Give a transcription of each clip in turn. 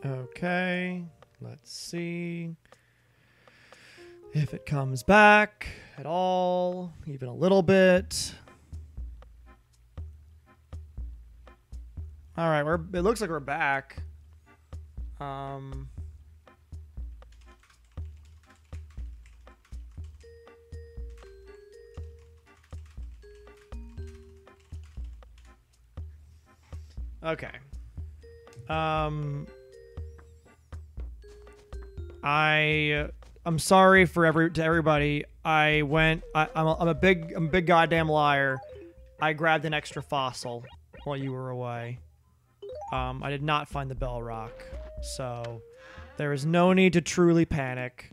Okay, let's see if it comes back at all, even a little bit. All right, it looks like we're back. Okay. I'm sorry for everybody. I'm a big goddamn liar. I grabbed an extra fossil while you were away. I did not find the bell rock, so there is no need to truly panic.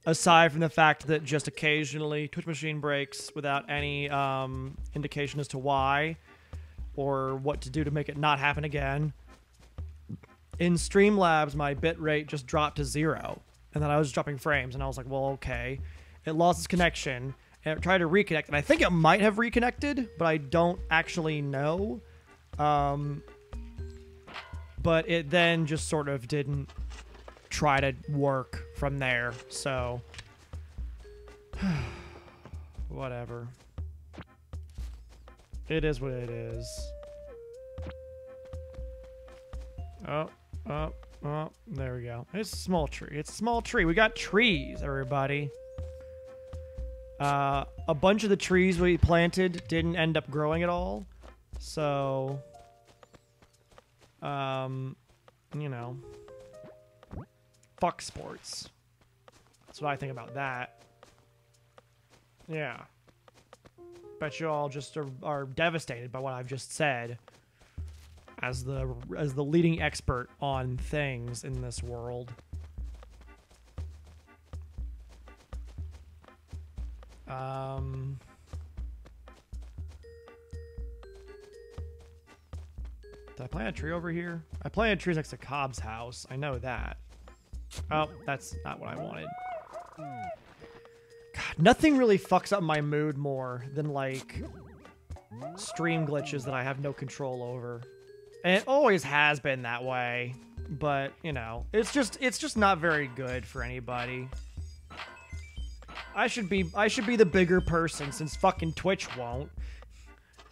Aside from the fact that just occasionally Twitch machine breaks without any indication as to why or what to do to make it not happen again. In Streamlabs, my bitrate just dropped to 0, and then I was dropping frames, and I was like, well, okay. It lost its connection, and it tried to reconnect, and I think it might have reconnected, but I don't actually know. But it then just sort of didn't try to work from there, so whatever. It is what it is. Oh, there we go. It's a small tree. It's a small tree. We got trees, everybody. A bunch of the trees we planted didn't end up growing at all. So, you know, fuck sports. That's what I think about that. Yeah. Bet you all just are devastated by what I've just said as the leading expert on things in this world. Did I plant a tree over here? I planted trees next to Cobb's house. I know that. Oh, that's not what I wanted. God, nothing really fucks up my mood more than, like, stream glitches that I have no control over. And it always has been that way. But, you know, it's just not very good for anybody. I should be the bigger person since fucking Twitch won't.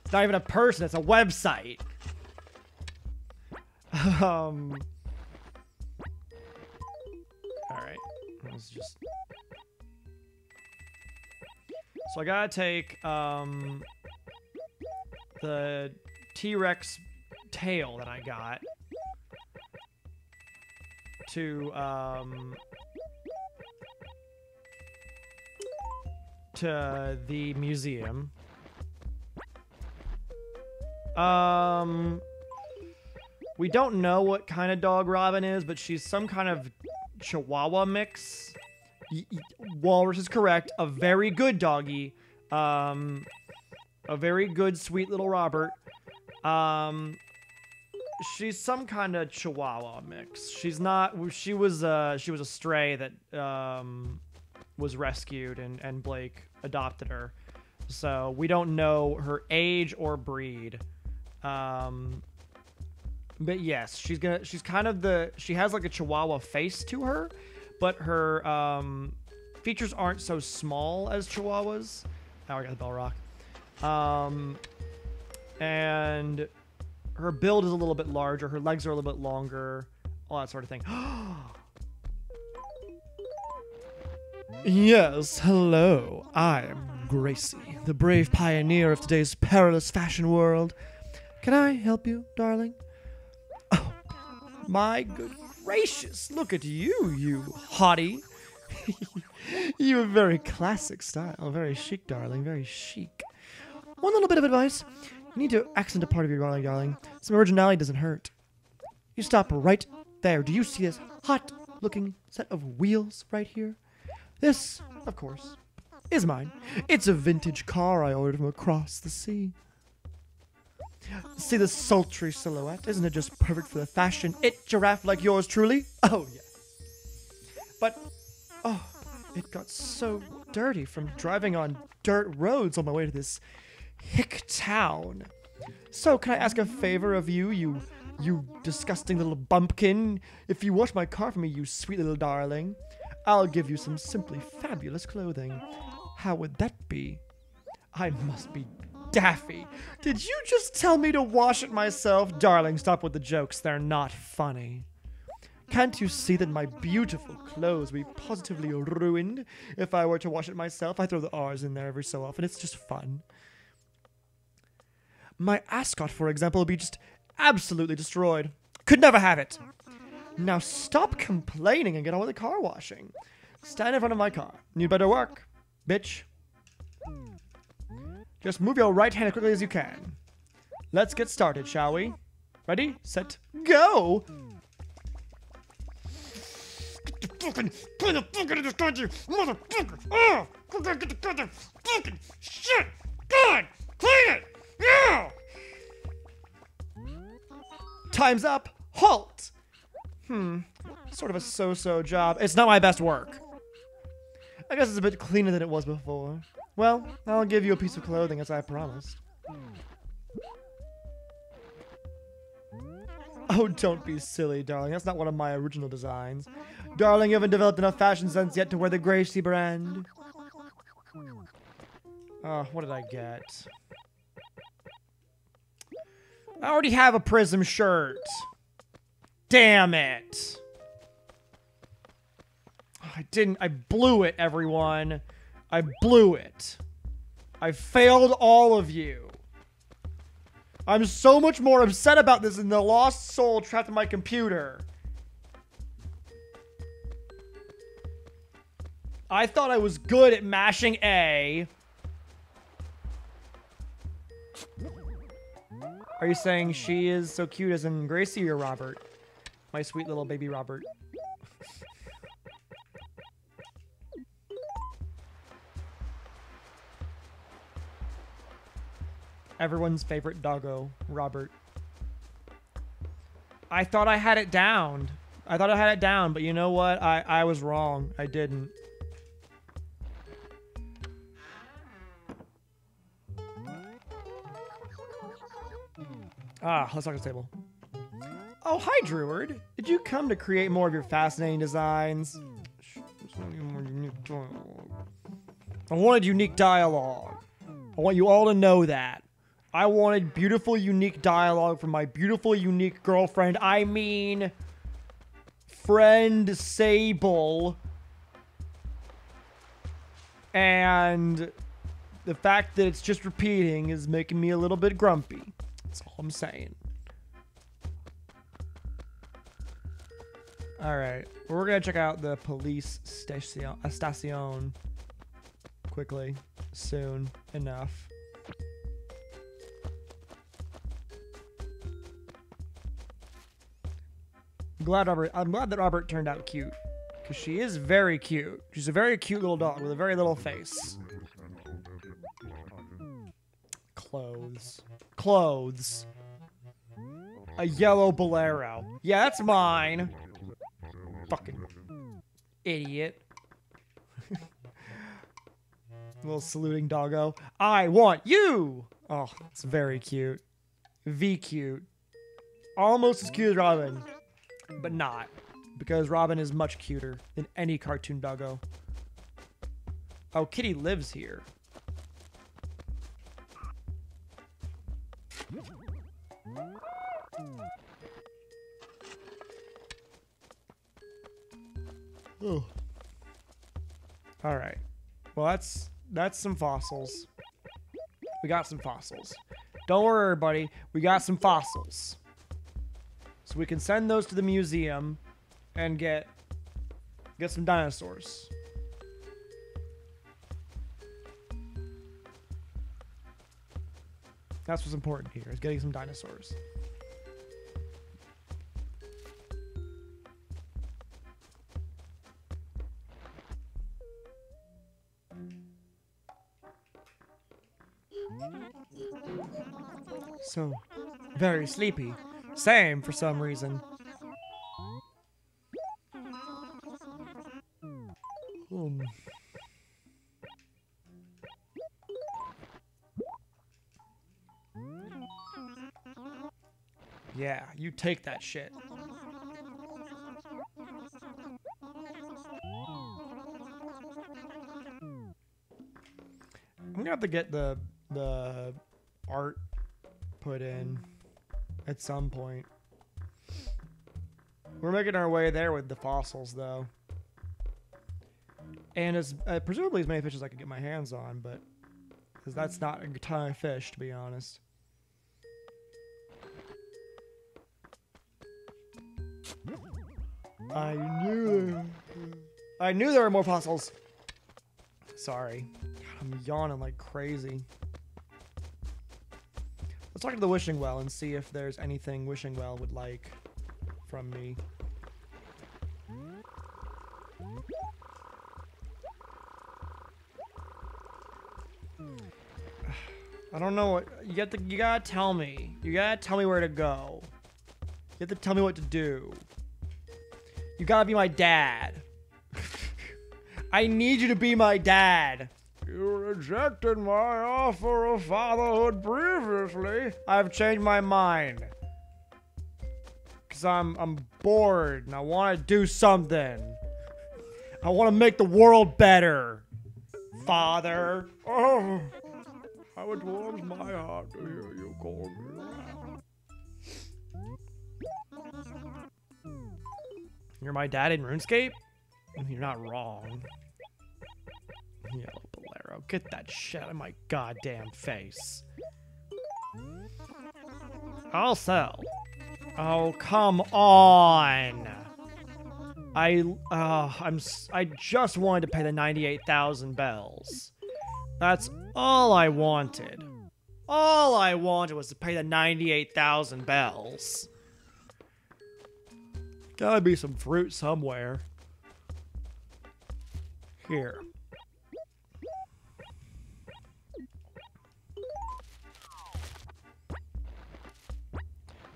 It's not even a person, it's a website. Alright. Let's just... So I gotta take, the T-Rex tail that I got to the museum. We don't know what kind of dog Robin is, but she's some kind of Chihuahua mix. Walrus is correct. A very good doggy. A very good, sweet little Robert. She's some kind of Chihuahua mix. She's not. She was a stray that was rescued, and Blake adopted her. So we don't know her age or breed. But yes, she has like a Chihuahua face to her, but her features aren't so small as Chihuahuas. Oh, I got the bell rock. And her build is a little bit larger. Her legs are a little bit longer. All that sort of thing. Yes, hello. I am Gracie, the brave pioneer of today's perilous fashion world. Can I help you, darling? Oh, my good gracious. Look at you, you hottie. You have very classic style. Very chic, darling. Very chic. One little bit of advice. You need to accent a part of your darling. Some originality doesn't hurt. You stop right there. Do you see this hot-looking set of wheels right here? This, of course, is mine. It's a vintage car I ordered from across the sea. See the sultry silhouette? Isn't it just perfect for the fashion-it giraffe like yours truly? Oh, yeah. But, oh, it got so dirty from driving on dirt roads on my way to this hick town. So, can I ask a favor of you, you You disgusting little bumpkin. If you wash my car for me, you sweet little darling, I'll give you some simply fabulous clothing. How would that be? I must be daffy. Did you just tell me to wash it myself? Darling, stop with the jokes. They're not funny. Can't you see that my beautiful clothes would be positively ruined if I were to wash it myself? I throw the R's in there every so often. It's just fun. My ascot, for example, would be just absolutely destroyed. Could never have it. Now stop complaining and get on with the car washing. Stand in front of my car. You'd better work, bitch. Just move your right hand as quickly as you can. Let's get started, shall we? Ready, set, go! Fucking clean the fucking in this country, motherfucker! Oh! Get the goddamn fucking shit! God! Clean it! Yeah! Time's up! Halt! Sort of a so-so job. It's not my best work. I guess it's a bit cleaner than it was before. Well, I'll give you a piece of clothing as I promised. Oh, don't be silly, darling. That's not one of my original designs. Darling, you haven't developed enough fashion sense yet to wear the Gracie brand. Oh, what did I get? I already have a Prism shirt. Damn it. I blew it, everyone. I blew it. I failed all of you. I'm so much more upset about this than the lost soul trapped in my computer. I thought I was good at mashing A. Are you saying she is so cute as in Gracie or Robert? My sweet little baby Robert. Everyone's favorite doggo, Robert. I thought I had it down. But you know what? I was wrong. I didn't. Let's talk to the table. Oh, hi, Druid. Did you come to create more of your fascinating designs? I wanted unique dialogue. I want you all to know that. I wanted beautiful, unique dialogue from my beautiful, unique girlfriend. I mean, friend Sable. And the fact that it's just repeating is making me a little bit grumpy. That's all I'm saying. Alright, we're gonna check out the police station quickly, soon enough. I'm glad that Robert turned out cute, because she is very cute. She's a very cute little dog with a very little face. Clothes. A yellow bolero. Yeah, that's mine. Fucking idiot. Little saluting doggo. I want you! Oh, it's very cute. V-cute. Almost as cute as Robin. But not. Because Robin is much cuter than any cartoon doggo. Oh, Kitty lives here. Oh. All right. Well, that's some fossils. We got some fossils. Don't worry, everybody. We got some fossils. So we can send those to the museum and get some dinosaurs. That's what's important here, is getting some dinosaurs. So, very sleepy. Same, for some reason. Yeah, you take that shit. I'm gonna have to get the art put in at some point. We're making our way there with the fossils, though. And as presumably as many fish as I can get my hands on, but because that's not a ton of fish, to be honest. I knew there were more fossils. Sorry. God, I'm yawning like crazy. Let's talk to the wishing well and see if there's anything wishing well would like from me. I don't know what you gotta tell me. You gotta tell me where to go. You have to tell me what to do. You gotta be my dad. I need you to be my dad. You rejected my offer of fatherhood previously. I've changed my mind. Cause I'm bored and I wanna do something. I wanna make the world better. Father. Oh. How it warms my heart to hear you call me that. You're my dad in RuneScape? You're not wrong. Yellow Bolero. Get that shit out of my goddamn face. I'll sell. Oh, come on. I just wanted to pay the 98,000 bells. That's all I wanted. All I wanted was to pay the 98,000 bells. Gotta be some fruit somewhere. Here.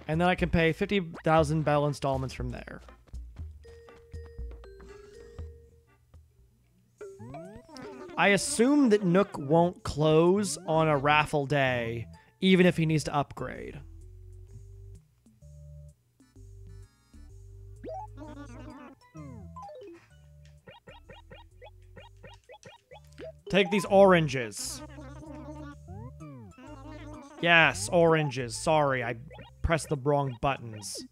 And then I can pay 50,000 bell installments from there. I assume that Nook won't close on a raffle day, even if he needs to upgrade. Take these oranges. Yes, oranges. Sorry, I pressed the wrong buttons.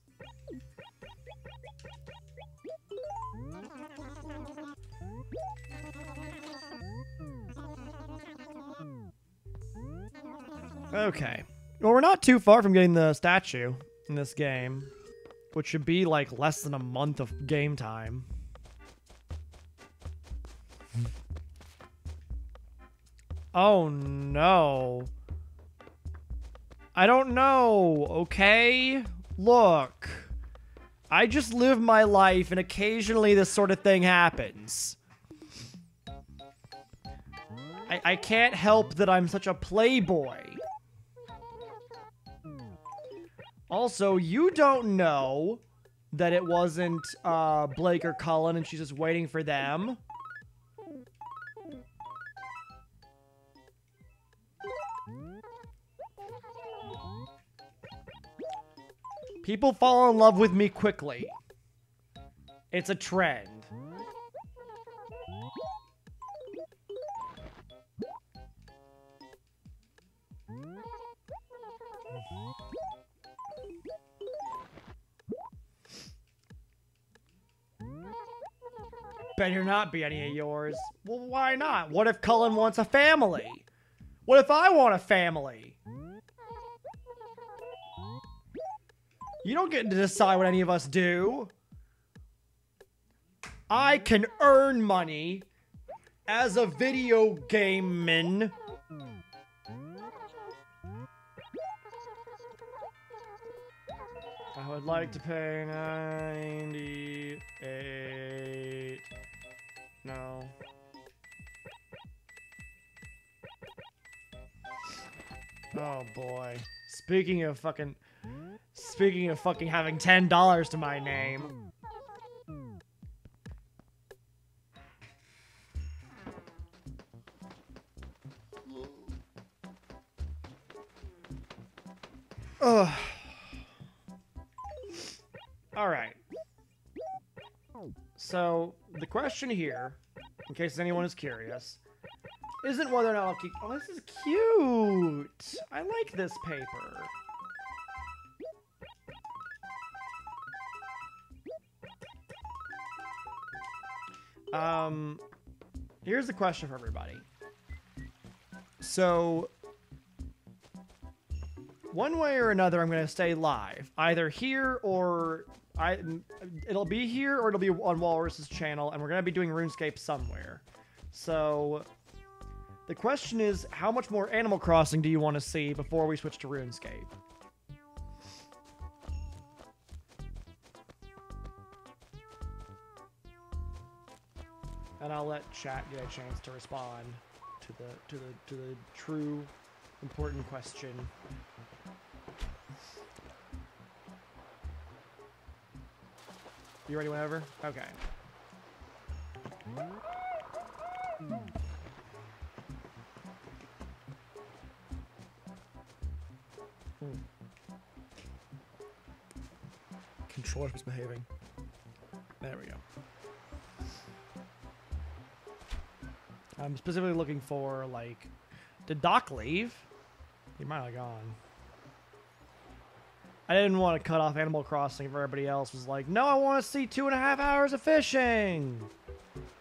Okay. Well, we're not too far from getting the statue in this game, which should be like less than a month of game time. Oh no. I don't know, okay? Look. I just live my life and occasionally this sort of thing happens. I can't help that I'm such a playboy. Also, you don't know that it wasn't Blake or Cullen and she's just waiting for them. People fall in love with me quickly. It's a trend. Better not be any of yours. Well, why not? What if Cullen wants a family? What if I want a family? You don't get to decide what any of us do. I can earn money as a video gameman. I would like to pay 98. No. Oh boy. Speaking of fucking having $10 to my name. Ugh. All right. So the question here, in case anyone is curious, isn't whether or not I'll keep... Oh, this is cute! I like this paper. Here's the question for everybody. So, one way or another, I'm going to stay live. Either here or... it'll be here or it'll be on Walrus's channel, and we're going to be doing RuneScape somewhere. So... the question is, how much more Animal Crossing do you want to see before we switch to RuneScape? And I'll let chat get a chance to respond to the true important question. You ready whenever? Okay. Controller's misbehaving. There we go. I'm specifically looking for, like... Did Doc leave? He might have gone. I didn't want to cut off Animal Crossing if everybody else was like, no, I want to see 2.5 hours of fishing!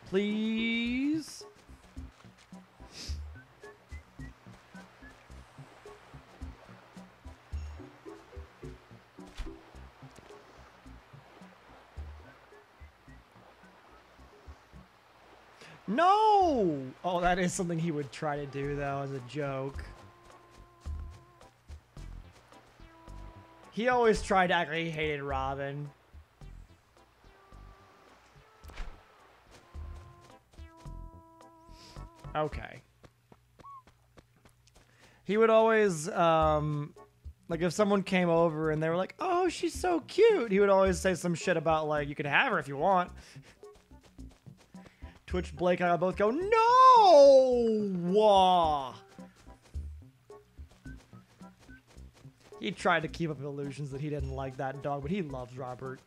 Please? No! Oh, that is something he would try to do, though, as a joke. He always tried to act like he hated Robin. Okay. He would always, like, if someone came over and they were like, oh, she's so cute, he would always say some shit about, like, you can have her if you want. Twitch, Blake, and I both go, no! He tried to keep up illusions that he didn't like that dog, but he loves Robert.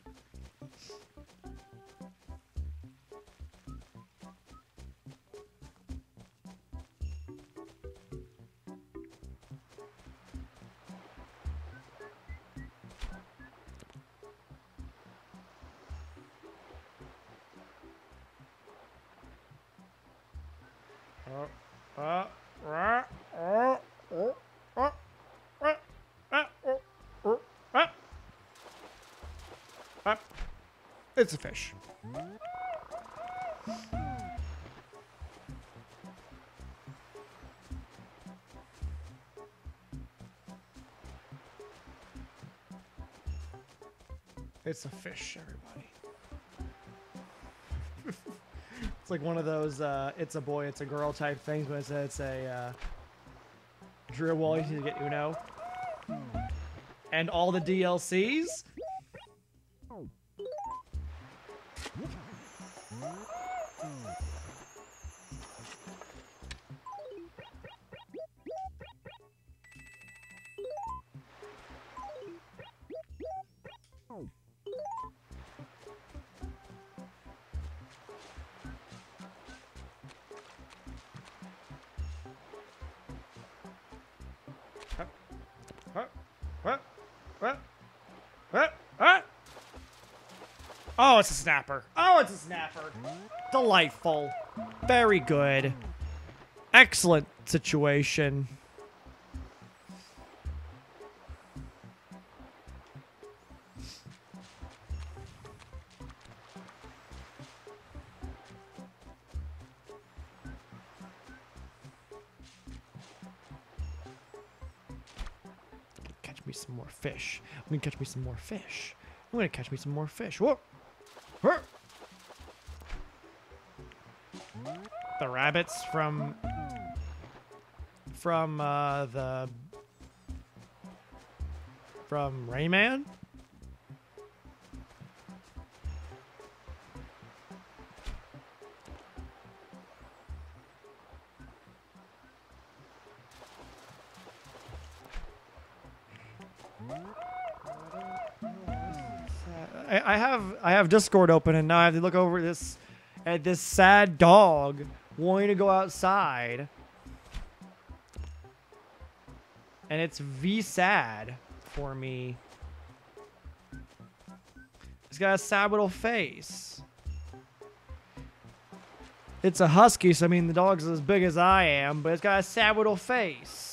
It's a fish. It's a fish, everybody. It's like one of those it's a boy, it's a girl type things, but it's a Drew Wall, you need to get Uno. And all the DLCs? Oh, it's a snapper. Oh, it's a snapper. Delightful. Very good. Excellent situation. Catch me some more fish. I'm gonna catch me some more fish. I'm gonna catch me some more fish. Whoa! The rabbits from Rayman? I have Discord open, and now I have to look over this at this sad dog wanting to go outside, and it's sad for me. It's got a sad little face. It's a husky, so I mean the dog's as big as I am, but it's got a sad little face.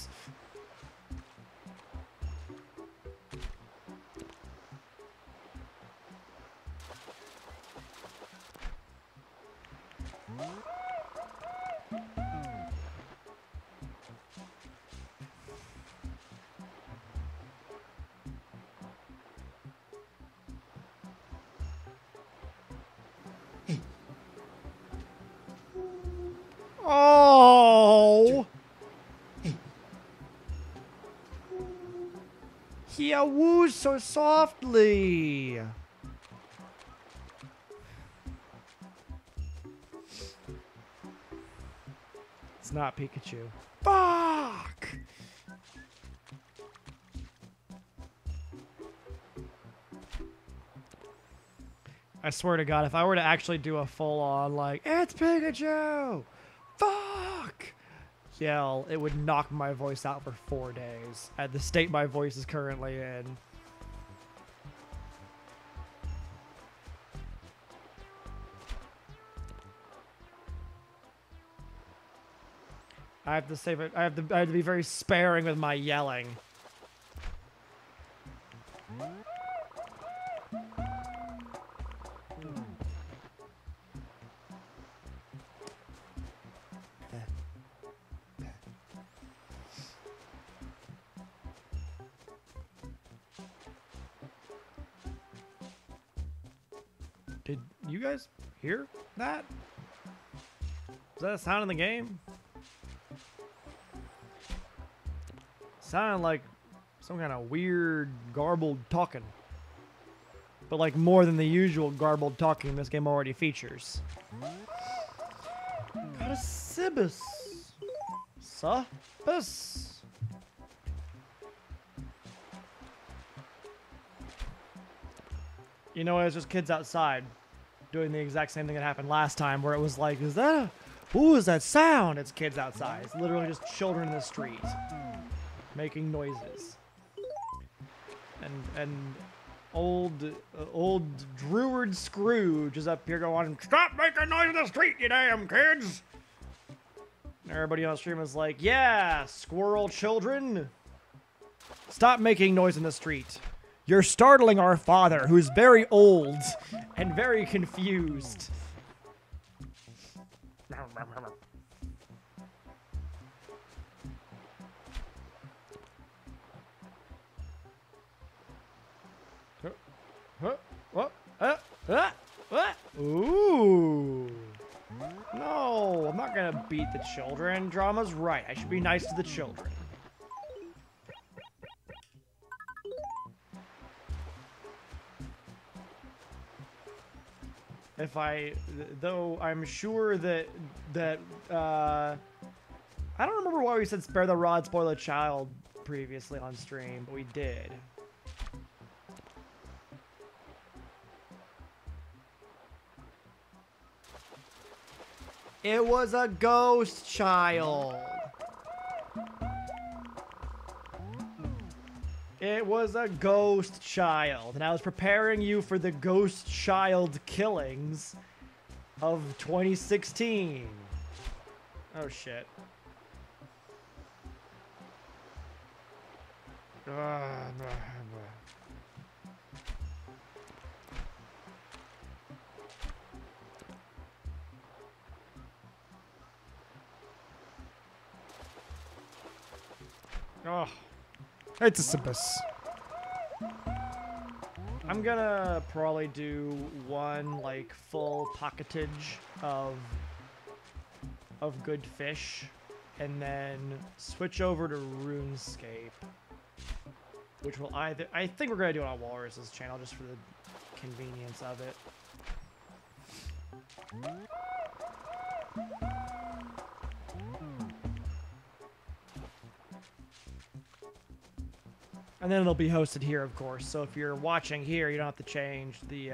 Oh! He woos so softly. It's not Pikachu. Fuck! I swear to God, if I were to actually do a full-on, like, it's Pikachu! Fuck! Yell, it would knock my voice out for 4 days at the state my voice is currently in. I have to save it. I have to be very sparing with my yelling. Did you guys hear that? Is that a sound in the game? Sounded like some kind of weird garbled talking. But like more than the usual garbled talking this game already features. Got a Cibus. Cibus. You know, it was just kids outside doing the exact same thing that happened last time, where it was like, is that a, ooh, is that sound? It's kids outside. It's literally just children in the street making noises. And old Druid Scrooge is up here going, stop making noise in the street, you damn kids! And everybody on the stream is like, yeah, squirrel children, stop making noise in the street. You're startling our father, who's very old and very confused. Ooh. No, I'm not gonna beat the children. Drama's right. I should be nice to the children. If though I'm sure that I don't remember why we said spare the rod, spoil the child previously on stream, but we did. It was a ghost child. It was a ghost child, and I was preparing you for the ghost child killings of 2016. Oh shit. Oh, it's a Cibus. I'm gonna probably do one like full pocketage of good fish, and then switch over to RuneScape, which will either, I think we're gonna do it on Walrus's channel just for the convenience of it. And then it'll be hosted here, of course. So if you're watching here, you don't have to change the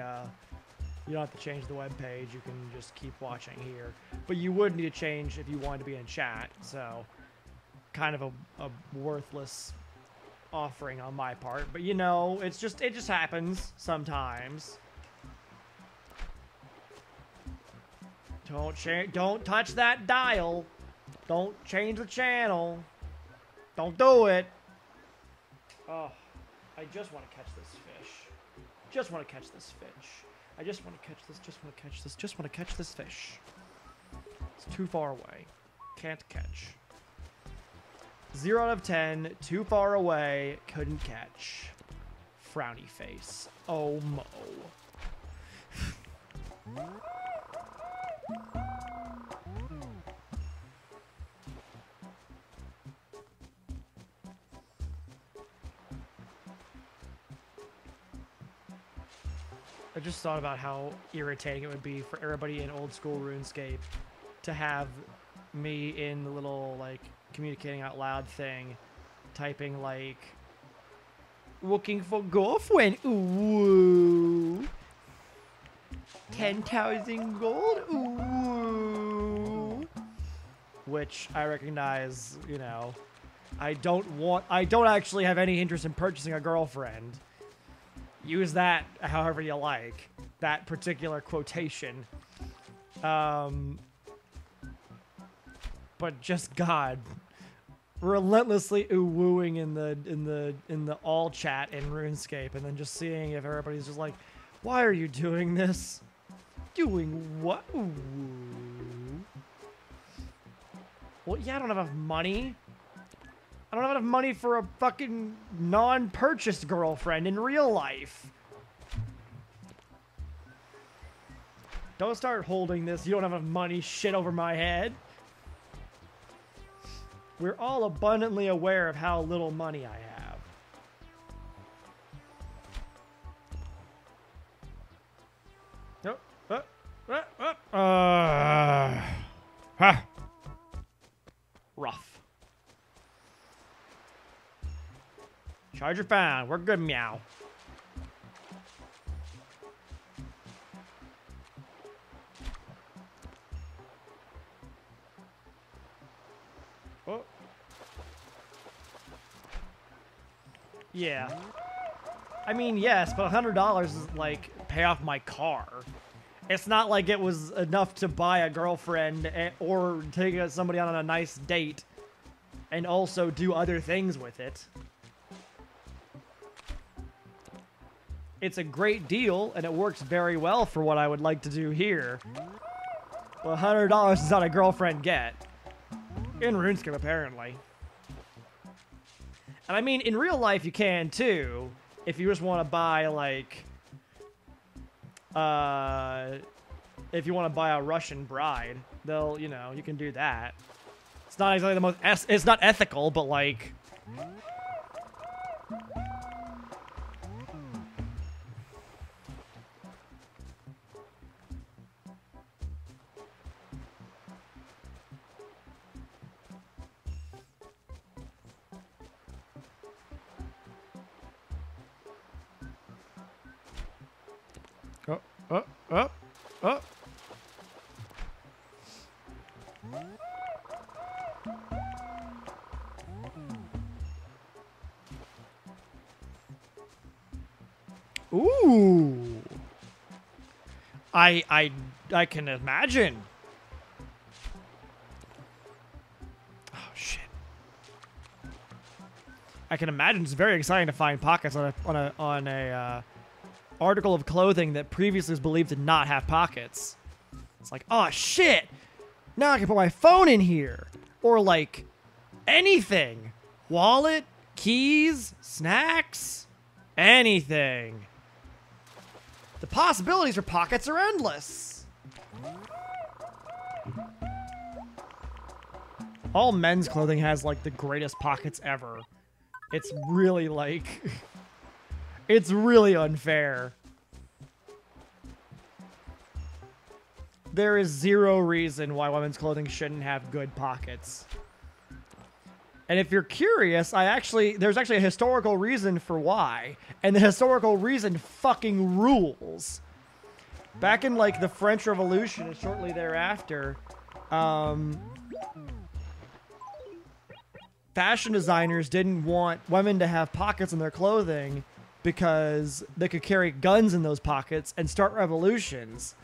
web page. You can just keep watching here. But you would need to change if you wanted to be in chat. So kind of a worthless offering on my part. But you know, it just happens sometimes. Don't touch that dial. Don't change the channel. Don't do it. Oh, I just want to catch this fish. Just want to catch this fish. I just want to catch this. Just want to catch this. Just want to catch this fish. It's too far away. Can't catch. 0 out of 10. Too far away. Couldn't catch. Frowny face. Oh, Mo. I just thought about how irritating it would be for everybody in old school RuneScape to have me in the little, like, communicating out loud thing, typing, like, looking for girlfriend, ooh, 10,000 gold, ooh, which I recognize, you know, I don't actually have any interest in purchasing a girlfriend. Use that however you like. That particular quotation. But just God, relentlessly wooing in the all chat in RuneScape, and then just seeing if everybody's just like, why are you doing this? Doing what? Ooh. Well, yeah, I don't have enough money. I don't have enough money for a fucking non-purchased girlfriend in real life. Don't start holding this. You don't have enough money shit over my head. We're all abundantly aware of how little money I have. Rough. Charger found. We're good, meow. Oh. Yeah. I mean, yes, but $100 is like pay off my car. It's not like it was enough to buy a girlfriend or take somebody on a nice date and also do other things with it. It's a great deal, and it works very well for what I would like to do here. Well, $100 is not a girlfriend get. In RuneScape, apparently. And I mean, in real life, you can, too. If you just want to buy, like... if you want to buy a Russian bride, they'll, you know, you can do that. It's not exactly the most... it's not ethical, but, like... Oh. Ooh. I can imagine. Oh shit. I can imagine it's very exciting to find pockets on a article of clothing that previously was believed to not have pockets. It's like, oh shit! Now I can put my phone in here! Or like, anything! Wallet, keys, snacks, anything. The possibilities for pockets are endless! All men's clothing has like the greatest pockets ever. It's really like... It's really unfair. There is zero reason why women's clothing shouldn't have good pockets. And if you're curious, there's actually a historical reason for why. And the historical reason fucking rules. Back in, like, the French Revolution and shortly thereafter, fashion designers didn't want women to have pockets in their clothing because they could carry guns in those pockets and start revolutions.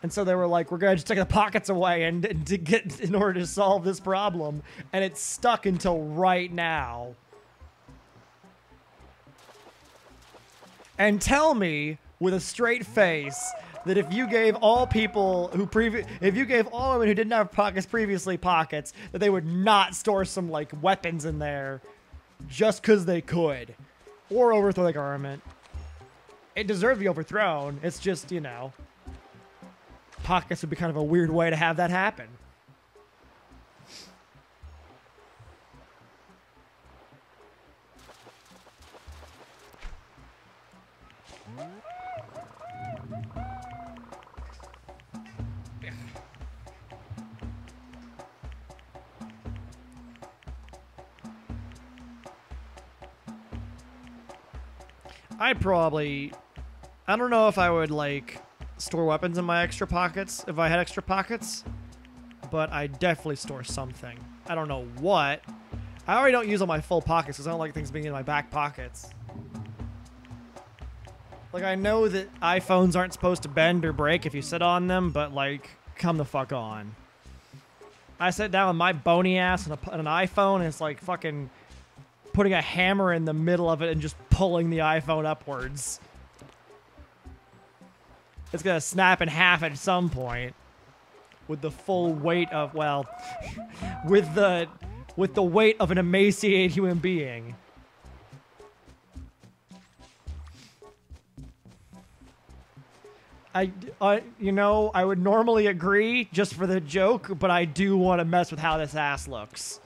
And so they were like, we're going to just take the pockets away in order to solve this problem. And it's stuck until right now. And tell me with a straight face that if you gave all people if you gave all women who didn't have pockets previously pockets, that they would not store some, like, weapons in there just because they could. Or overthrow the government. It deserved to be overthrown. It's just, you know, pockets would be kind of a weird way to have that happen. I don't know if I would, like, store weapons in my extra pockets if I had extra pockets, but I definitely store something. I don't know what. I already don't use all my full pockets because I don't like things being in my back pockets. Like, I know that iPhones aren't supposed to bend or break if you sit on them, but, like, come the fuck on. I sit down with my bony ass on an iPhone, and it's like fucking putting a hammer in the middle of it and just pulling the iPhone upwards. It's gonna snap in half at some point with the full weight of, well, with the weight of an emaciated human being. You know, I would normally agree just for the joke, but I do want to mess with how this ass looks.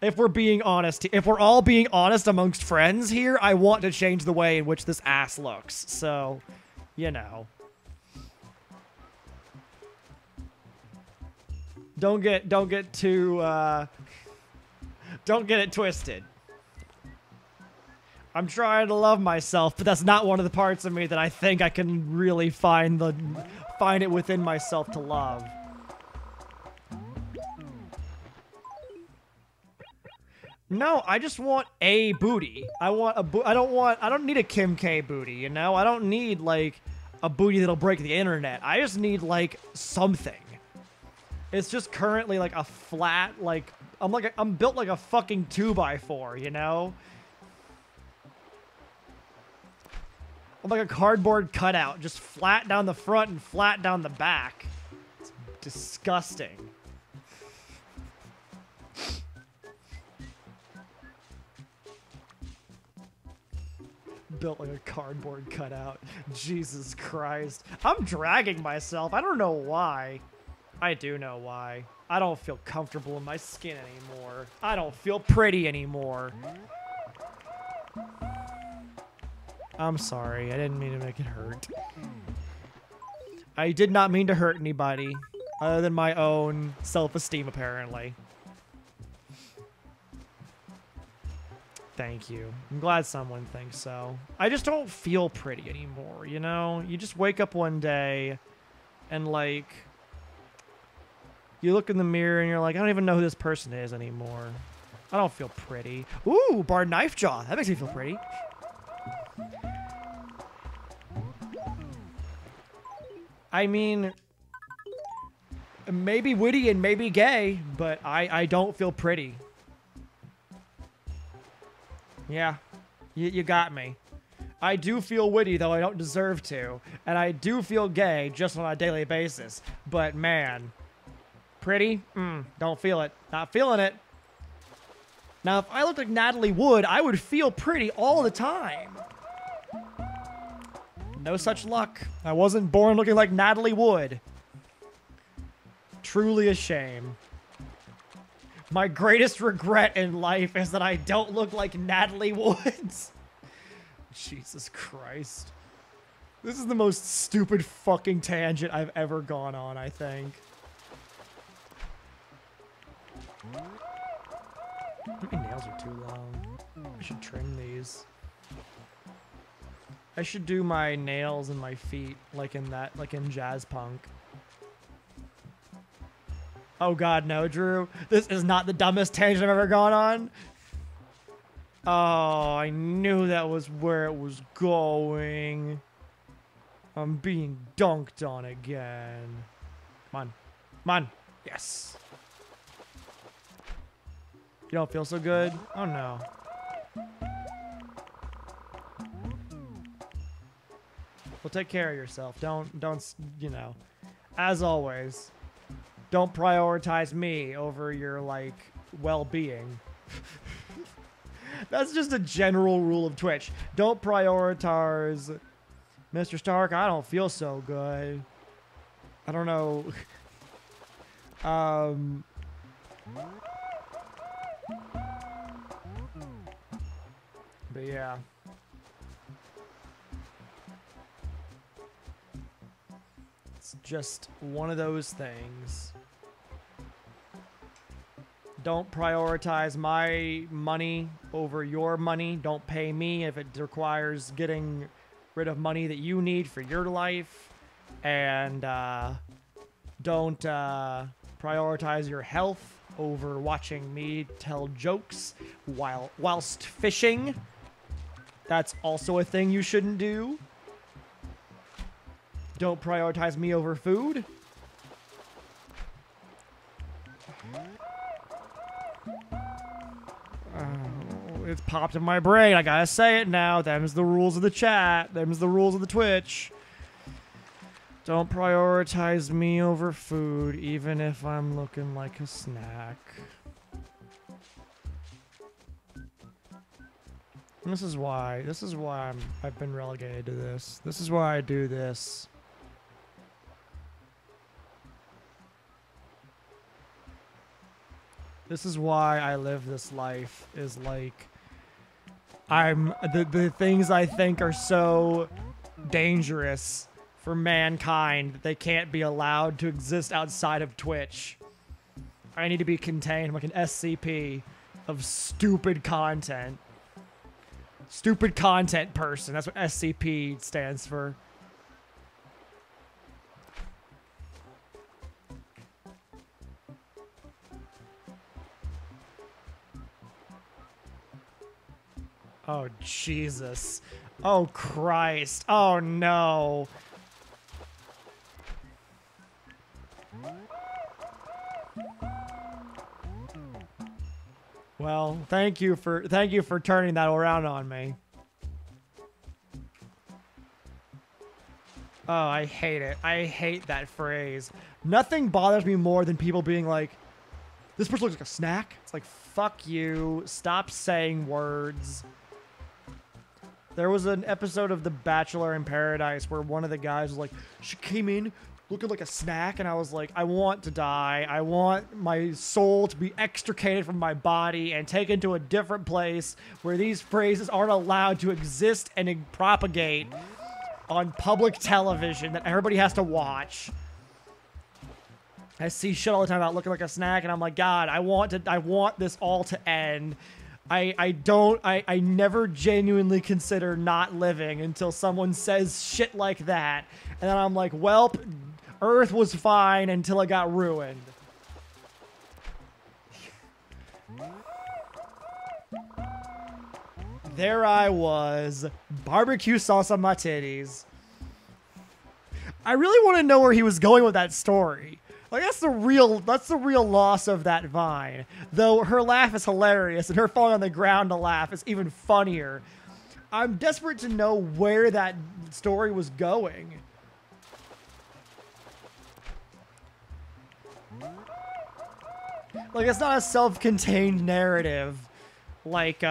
If we're being honest, if we're all being honest amongst friends here, I want to change the way in which this ass looks. So, you know. Don't get too, don't get it twisted. I'm trying to love myself, but that's not one of the parts of me that I think I can really find it within myself to love. No, I just want a booty. I don't need a Kim K booty, you know? I don't need, like, a booty that'll break the internet. I just need, like, something. It's just currently, like, a flat, like, I'm built like a fucking 2x4, you know? I'm like a cardboard cutout, just flat down the front and flat down the back. It's disgusting. Built like a cardboard cutout. Jesus Christ. I'm dragging myself. I don't know why. I do know why. I don't feel comfortable in my skin anymore. I don't feel pretty anymore. I'm sorry. I didn't mean to make it hurt. I did not mean to hurt anybody other than my own self-esteem, apparently. Thank you. I'm glad someone thinks so. I just don't feel pretty anymore, you know? You just wake up one day and, like, you look in the mirror and you're like, I don't even know who this person is anymore. I don't feel pretty. Ooh, Bard Knife Jaw. That makes me feel pretty. I mean, maybe witty and maybe gay, but I don't feel pretty. Yeah, you got me. I do feel witty, though I don't deserve to. And I do feel gay just on a daily basis. But man, pretty? Don't feel it. Not feeling it. Now, if I looked like Natalie Wood, I would feel pretty all the time. No such luck. I wasn't born looking like Natalie Wood. Truly a shame. My greatest regret in life is that I don't look like Natalie Wood. Jesus Christ. This is the most stupid fucking tangent I've ever gone on, I think. My nails are too long. I should trim these. I should do my nails and my feet like in jazz punk. Oh god, no, Drew. This is not the dumbest tangent I've ever gone on. Oh, I knew that was where it was going. I'm being dunked on again. Come on. Come on. Yes. You don't feel so good? Oh no. Well, take care of yourself. Don't, you know, as always, don't prioritize me over your, like, well-being. That's just a general rule of Twitch. Don't prioritize Mr. Stark. I don't feel so good. I don't know. But yeah. It's just one of those things. Don't prioritize my money over your money. Don't pay me if it requires getting rid of money that you need for your life. And don't prioritize your health over watching me tell jokes whilst fishing. That's also a thing you shouldn't do. Don't prioritize me over food. It's popped in my brain. I gotta say it now. Them's the rules of the chat. Them's the rules of the Twitch. Don't prioritize me over food, even if I'm looking like a snack. This is why I've been relegated to this. This is why I do this. This is why I live this life, is like, the things I think are so dangerous for mankind that they can't be allowed to exist outside of Twitch. I need to be contained like an SCP of stupid content. Stupid content person. That's what SCP stands for. Oh, Jesus. Oh, Christ. Oh, no. Well, thank you for turning that around on me. Oh, I hate it. I hate that phrase. Nothing bothers me more than people being like, this person looks like a snack. It's like, fuck you. Stop saying words. There was an episode of The Bachelor in Paradise where one of the guys was like, she came in looking like a snack, and I was like, I want to die. I want my soul to be extricated from my body and taken to a different place where these phrases aren't allowed to exist and propagate on public television that everybody has to watch. I see shit all the time about looking like a snack, and I'm like, God, I want this all to end. I never genuinely consider not living until someone says shit like that. And then I'm like, welp, Earth was fine until it got ruined. There I was, barbecue sauce on my titties. I really want to know where he was going with that story. Like, that's the real loss of that Vine. Though her laugh is hilarious and her falling on the ground to laugh is even funnier. I'm desperate to know where that story was going. Like, it's not a self-contained narrative. Like,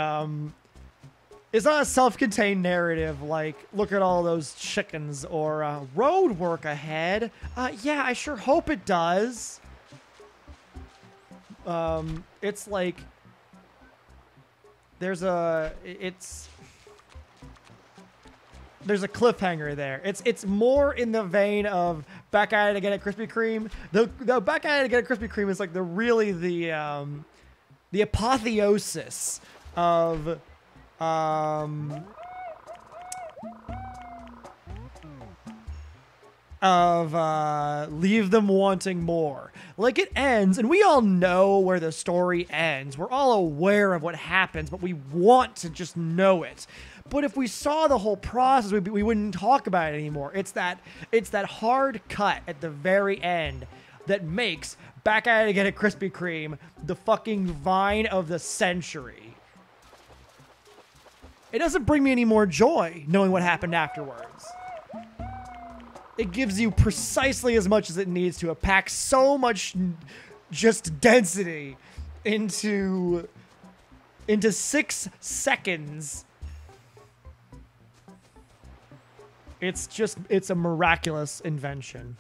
it's not a self-contained narrative like, look at all those chickens, or road work ahead. Yeah, I sure hope it does. It's like, there's a cliffhanger there. It's more in the vein of Back at It Again at Krispy Kreme. The Back at It Again at Krispy Kreme is like the apotheosis of leave them wanting more. Like, it ends, and we all know where the story ends. We're all aware of what happens, but we want to just know it. But if we saw the whole process, we wouldn't talk about it anymore. It's that hard cut at the very end that makes Back at It Again at Krispy Kreme the fucking vine of the century. It doesn't bring me any more joy knowing what happened afterwards. It gives you precisely as much as it needs to. It packs so much just density into 6 seconds. It's a miraculous invention.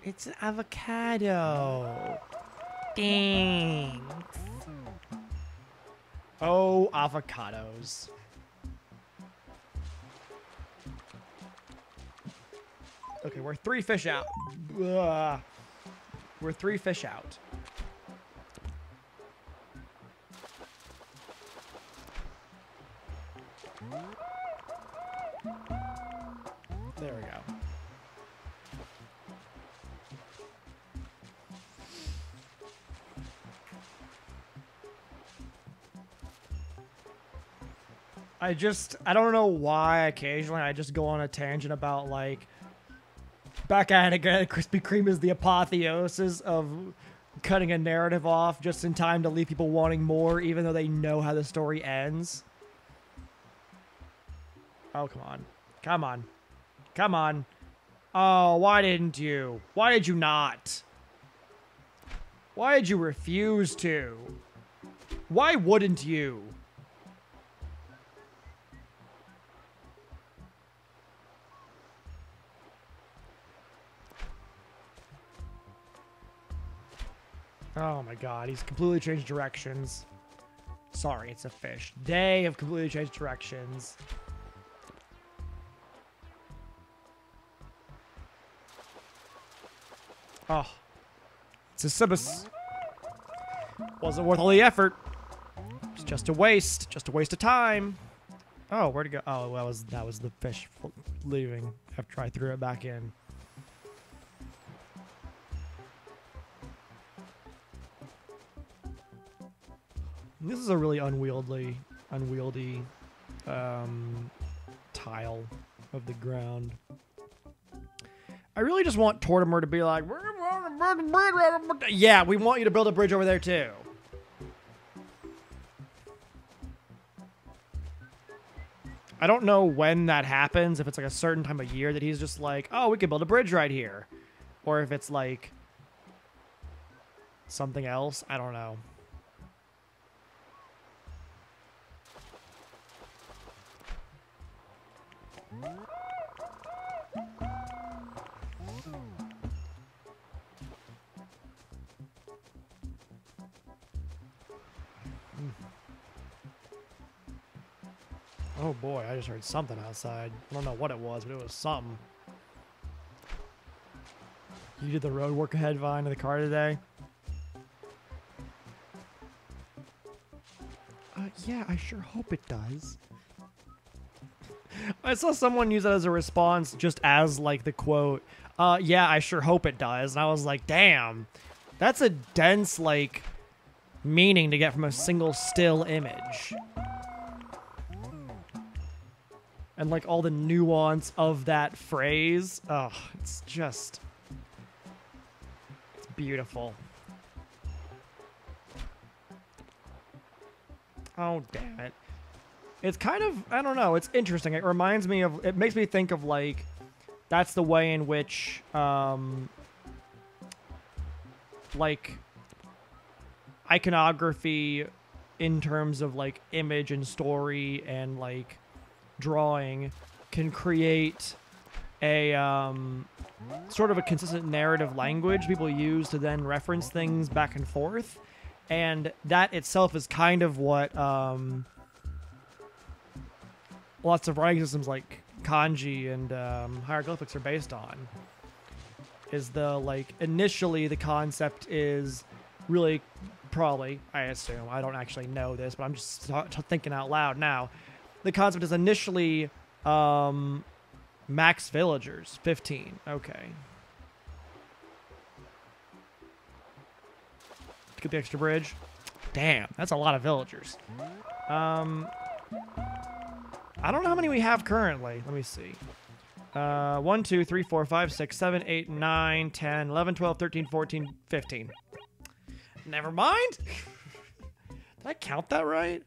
It's an avocado. Dang. Oh, avocados. Okay, we're 3 fish out. Ugh. We're 3 fish out. There we go. I don't know why occasionally I just go on a tangent about, like, Back at It Again, Krispy Kreme is the apotheosis of cutting a narrative off just in time to leave people wanting more, even though they know how the story ends. Oh, come on. Come on. Come on. Oh, why didn't you? Why did you not? Why did you refuse to? Why wouldn't you? Oh my god, he's completely changed directions. Sorry, it's a fish. They have completely changed directions. Oh. Sisyphus. Wasn't worth all the effort. It's just a waste. Just a waste of time. Oh, where'd it go? Oh, that was the fish leaving after I threw it back in. This is a really unwieldy tile of the ground. I really just want Tortimer to be like, yeah, we want you to build a bridge over there too. I don't know when that happens, if it's like a certain time of year that he's just like, oh, we could build a bridge right here. Or if it's like something else. I don't know. Oh boy, I just heard something outside. I don't know what it was, but it was something. You did the road work ahead vine to the car today? Yeah, I sure hope it does. I saw someone use that as a response just as, like, the quote, yeah, I sure hope it does. And I was like, damn, that's a dense, like, meaning to get from a single still image. And, like, all the nuance of that phrase. Oh, it's just... it's beautiful. Oh, damn it. It's kind of, I don't know, it's interesting. It reminds me of, it makes me think of, like, that's the way in which, like, iconography in terms of, like, image and story and, like, drawing can create a, sort of a consistent narrative language people use to then reference things back and forth. And that itself is kind of what, lots of writing systems like kanji and hieroglyphics are based on. Is the, like, initially the concept is really probably, I assume, I don't actually know this, but I'm just thinking out loud now. The concept is initially max villagers, 15. Okay. Get the extra bridge. Damn, that's a lot of villagers. I don't know how many we have currently. Let me see. 1, 2, 3, 4, 5, 6, 7, 8, 9, 10, 11, 12, 13, 14, 15. Never mind. Did I count that right?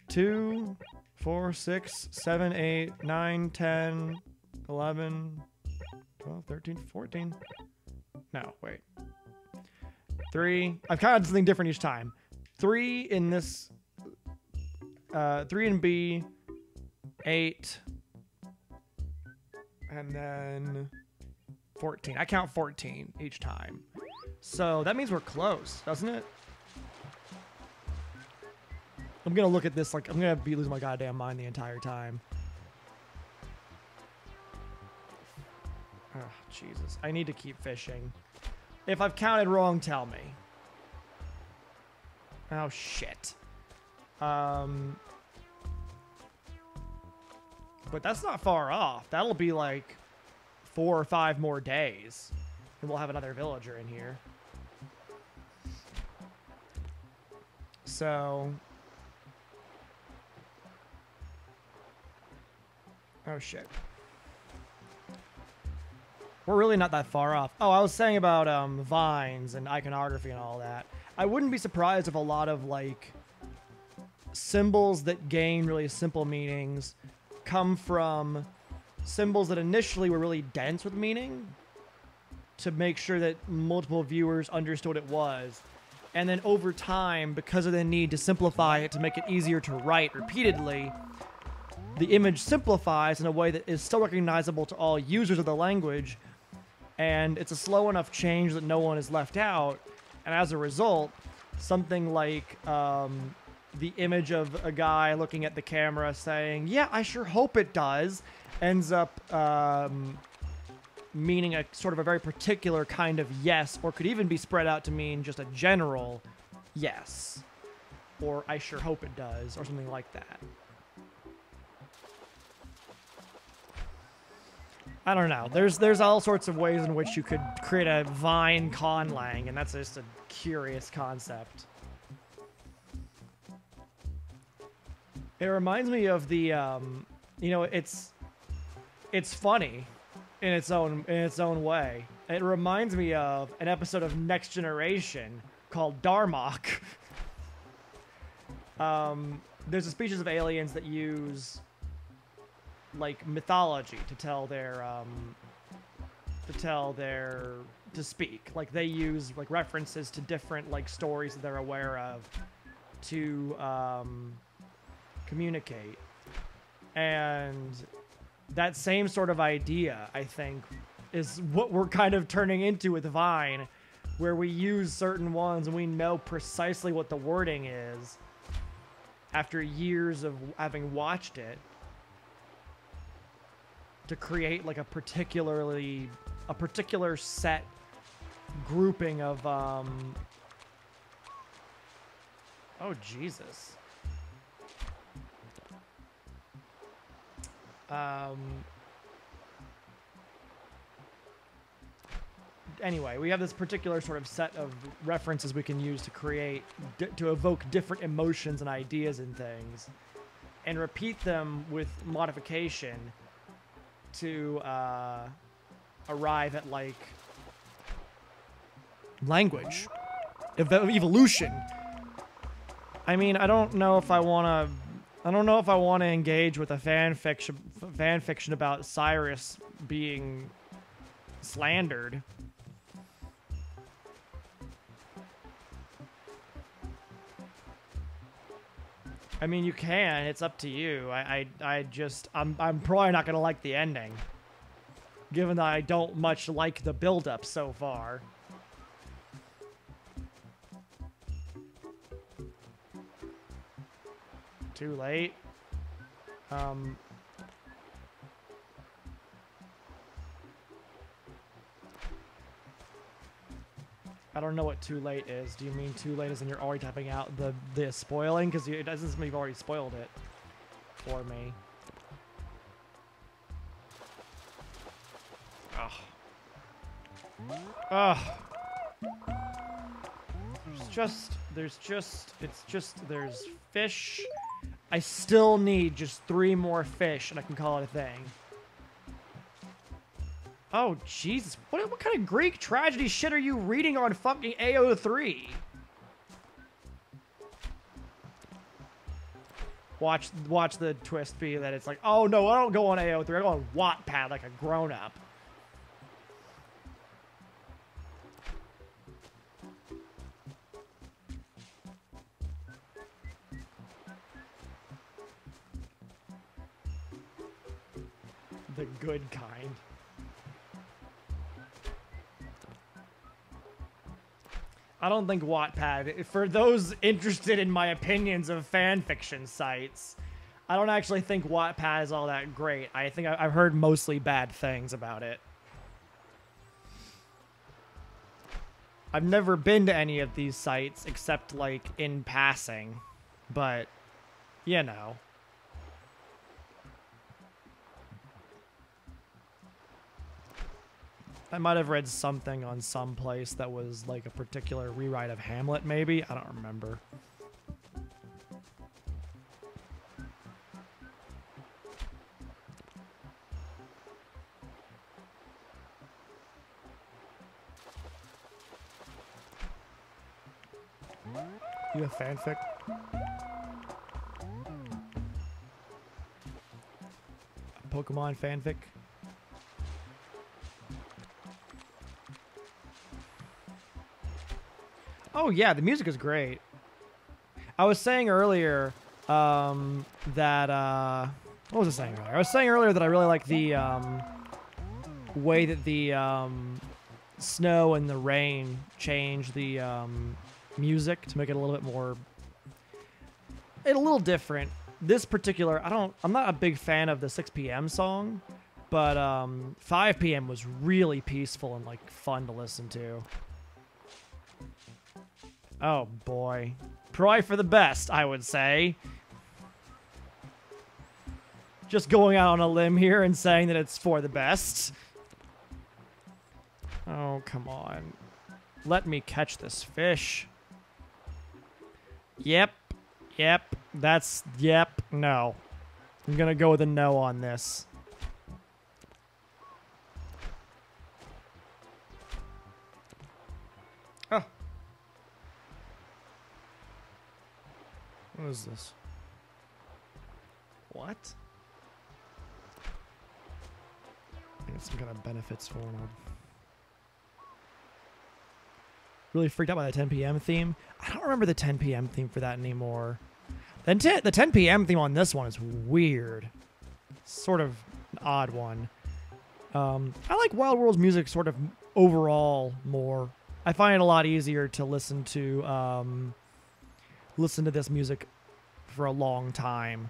2, 4, 6, 7, 8, 9, 10, 11, 12, 13, 14. No, wait. 3. I've counted something different each time. 3 in this. 3 in B. 8. And then 14. I count 14 each time. So that means we're close, doesn't it? I'm gonna look at this like I'm gonna be losing my goddamn mind the entire time. Oh, Jesus. I need to keep fishing. If I've counted wrong, tell me. Oh, shit. But that's not far off. That'll be like 4 or 5 more days. And we'll have another villager in here. So... oh, shit. We're really not that far off. Oh, I was saying about vines and iconography and all that. I wouldn't be surprised if a lot of, like, symbols that gain really simple meanings come from symbols that initially were really dense with meaning to make sure that multiple viewers understood what it was. And then over time, because of the need to simplify it to make it easier to write repeatedly, the image simplifies in a way that is still recognizable to all users of the language, and it's a slow enough change that no one is left out, and as a result, something like the image of a guy looking at the camera saying, "Yeah, I sure hope it does," ends up meaning a sort of a very particular kind of yes, or could even be spread out to mean just a general yes, or "I sure hope it does," or something like that. I don't know. There's all sorts of ways in which you could create a Vine conlang, and that's just a curious concept. It reminds me of the, you know, it's funny in its own way. It reminds me of an episode of Next Generation called Darmok. There's a species of aliens that use, like, mythology to tell their to speak. Like, they use, like, references to different, like, stories that they're aware of to communicate. And that same sort of idea, I think, is what we're kind of turning into with Vine, where we use certain ones and we know precisely what the wording is after years of having watched it, to create like a particular set grouping of oh Jesus. Anyway, we have this particular sort of set of references we can use to create, to evoke different emotions and ideas in things, and repeat them with modification to arrive at, like, language, evolution. I mean, I don't know if I want to engage with a fan fiction about Cyrus being slandered. I mean, you can. It's up to you. I'm probably not gonna like the ending, given that I don't much like the build-up so far. Too late. don't know what too late is. Do you mean too late as in you're already typing out the spoiling? Because it doesn't mean you've already spoiled it for me. Ugh. Ugh. There's fish. I still need just 3 more fish and I can call it a thing. Oh, Jesus. What kind of Greek tragedy shit are you reading on fucking AO3? Watch the twist be that it's like, oh no, I don't go on AO3, I go on Wattpad like a grown-up. The good kind. I don't think Wattpad, for those interested in my opinions of fan fiction sites, I don't actually think Wattpad is all that great. I think I've heard mostly bad things about it. I've never been to any of these sites except like in passing, but you know. I might have read something on some place that was like a particular rewrite of Hamlet, maybe? I don't remember. You have fanfic? Pokemon fanfic? Oh yeah, the music is great. I was saying earlier that what was I saying earlier? I was saying earlier that I really like the way that the snow and the rain change the music to make it a little bit more, a little different. This particular, I'm not a big fan of the 6 p.m. song, but 5 p.m. was really peaceful and like fun to listen to. Oh boy. Probably for the best, I would say. Just going out on a limb here and saying that it's for the best. Oh, come on. Let me catch this fish. Yep. Yep. Yep. No. I'm gonna go with a no on this. Oh. What is this? What? I think it's some kind of benefits going on. Really freaked out by the 10 p.m. theme. I don't remember the 10 p.m. theme for that anymore. The 10 p.m. theme on this one is weird. Sort of an odd one. I like Wild World's music sort of overall more. I find it a lot easier to listen to this music for a long time.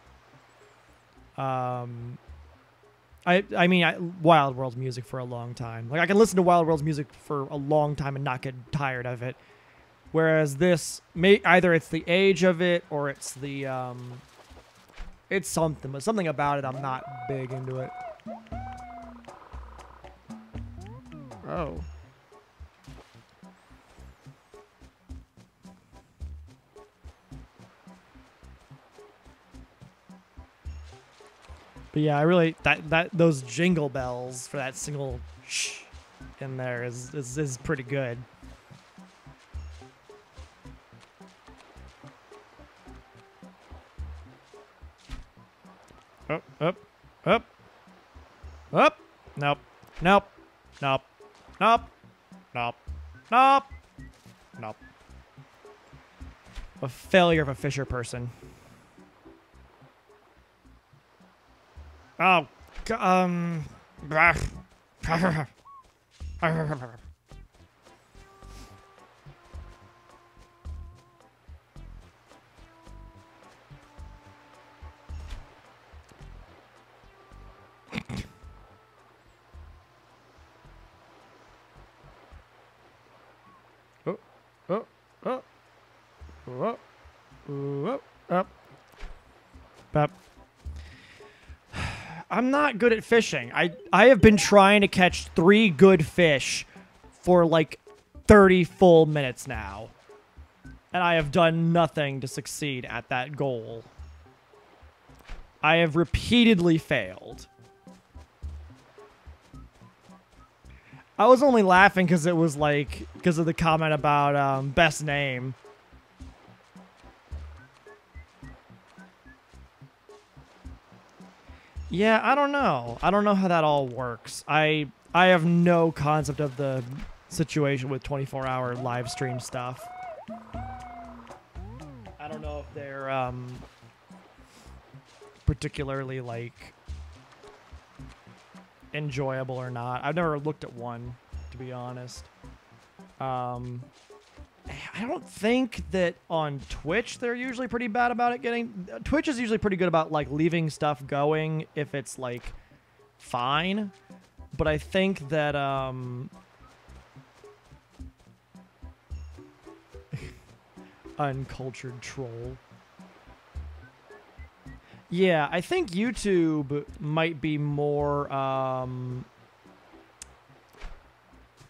I mean, Wild World's music for a long time. Like, I can listen to Wild World's music for a long time and not get tired of it. Whereas this, either it's the age of it or it's the, it's something. But something about it, I'm not big into it. Oh. But yeah, I really those jingle bells for that single shh in there is pretty good. Up, up, up, up. Nope, nope, nope, nope, nope, nope, nope. A failure of a Fisher person. Oh, oh, Oh. Oh. Oh. Up. Up. I'm not good at fishing. I have been trying to catch 3 good fish for like 30 full minutes now. And I have done nothing to succeed at that goal. I have repeatedly failed. I was only laughing because it was like, because of the comment about best name. Yeah, I don't know. I don't know how that all works. I have no concept of the situation with 24-hour live stream stuff. I don't know if they're particularly like enjoyable or not. I've never looked at one, to be honest. I don't think that on Twitch they're usually pretty bad about it getting... Twitch is usually pretty good about, like, leaving stuff going if it's, like, fine. But I think that, uncultured troll. Yeah, I think YouTube might be more,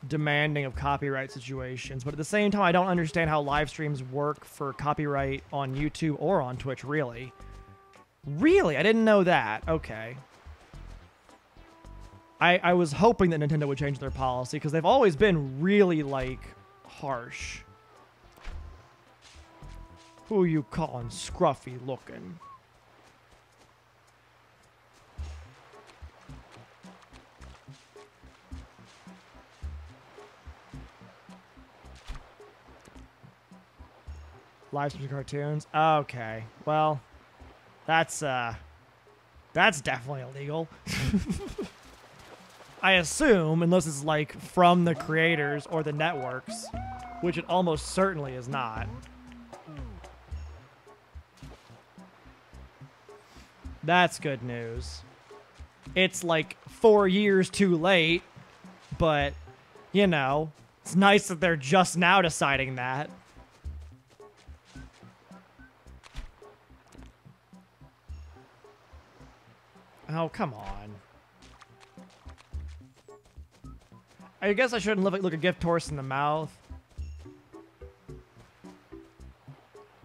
demanding of copyright situations, but at the same time I don't understand how live streams work for copyright on YouTube or on Twitch, really. Really? I didn't know that. Okay. I was hoping that Nintendo would change their policy, because they've always been really, like, harsh. Who you calling scruffy looking? Live stream cartoons? Okay. Well, that's definitely illegal. I assume, unless it's like from the creators or the networks, which it almost certainly is not. That's good news. It's like 4 years too late, but, you know, it's nice that they're just now deciding that. Oh, come on. I guess I shouldn't look a gift horse in the mouth.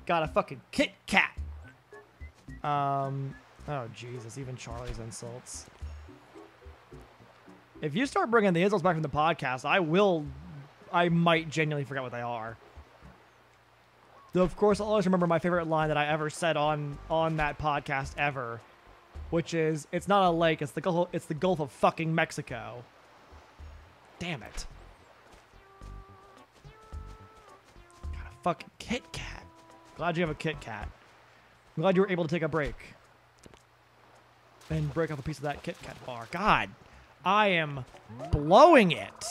Got a fucking Kit Kat. Oh, Jesus. Even Charlie's insults. If you start bringing the insults back from the podcast, I might genuinely forget what they are. Though, of course, I'll always remember my favorite line that I ever said on that podcast ever. Which is, it's not a lake, it's the Gulf of fucking Mexico. Damn it. Got a fucking Kit Kat. Glad you have a Kit Kat. I'm glad you were able to take a break. And break off a piece of that Kit Kat bar. God, I am blowing it.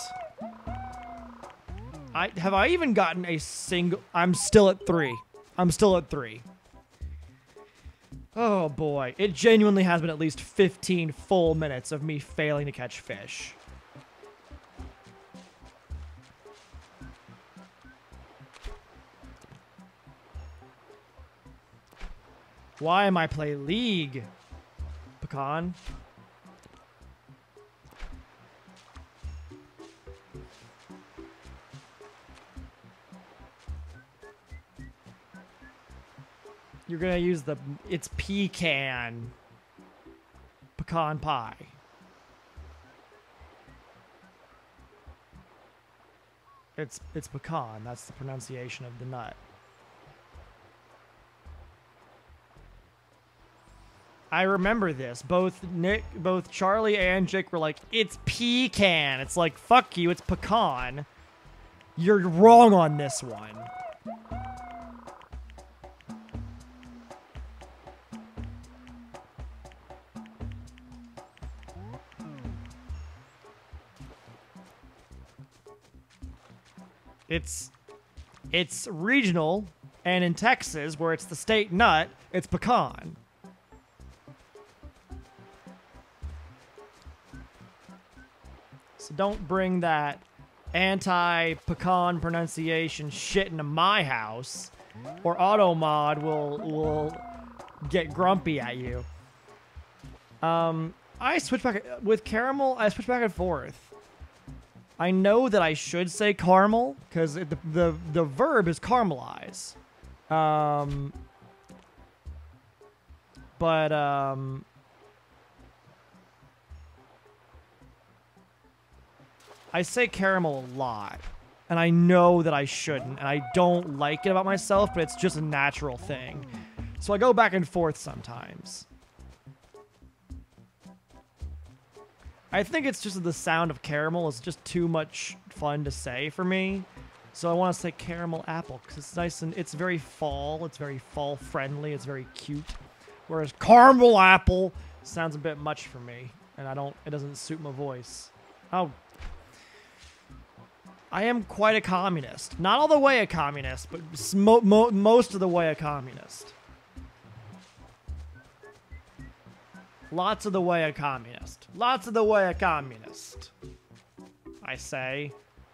Have I even gotten a single... I'm still at 3. I'm still at 3. Oh boy, it genuinely has been at least 15 full minutes of me failing to catch fish. Why am I play League, Pecan? You're gonna use it's pecan. Pecan pie. It's pecan, that's the pronunciation of the nut. I remember this. Both Charlie and Jake were like, it's pecan. It's like, fuck you, it's pecan. You're wrong on this one. It's regional, and in Texas, where it's the state nut, it's pecan. So don't bring that anti-pecan pronunciation shit into my house, or Automod will get grumpy at you. I switch back with caramel. I switch back and forth. I know that I should say caramel because the verb is caramelize. But I say caramel a lot, and I know that I shouldn't, and I don't like it about myself, but it's just a natural thing. So I go back and forth sometimes. I think it's just the sound of caramel is just too much fun to say for me. So I want to say caramel apple because it's nice and it's very fall. It's very fall friendly. It's very cute. Whereas caramel apple sounds a bit much for me, and it doesn't suit my voice. Oh. I am quite a communist. Not all the way a communist, but most of the way a communist. Lots of the way a communist. Lots of the way a communist. I say,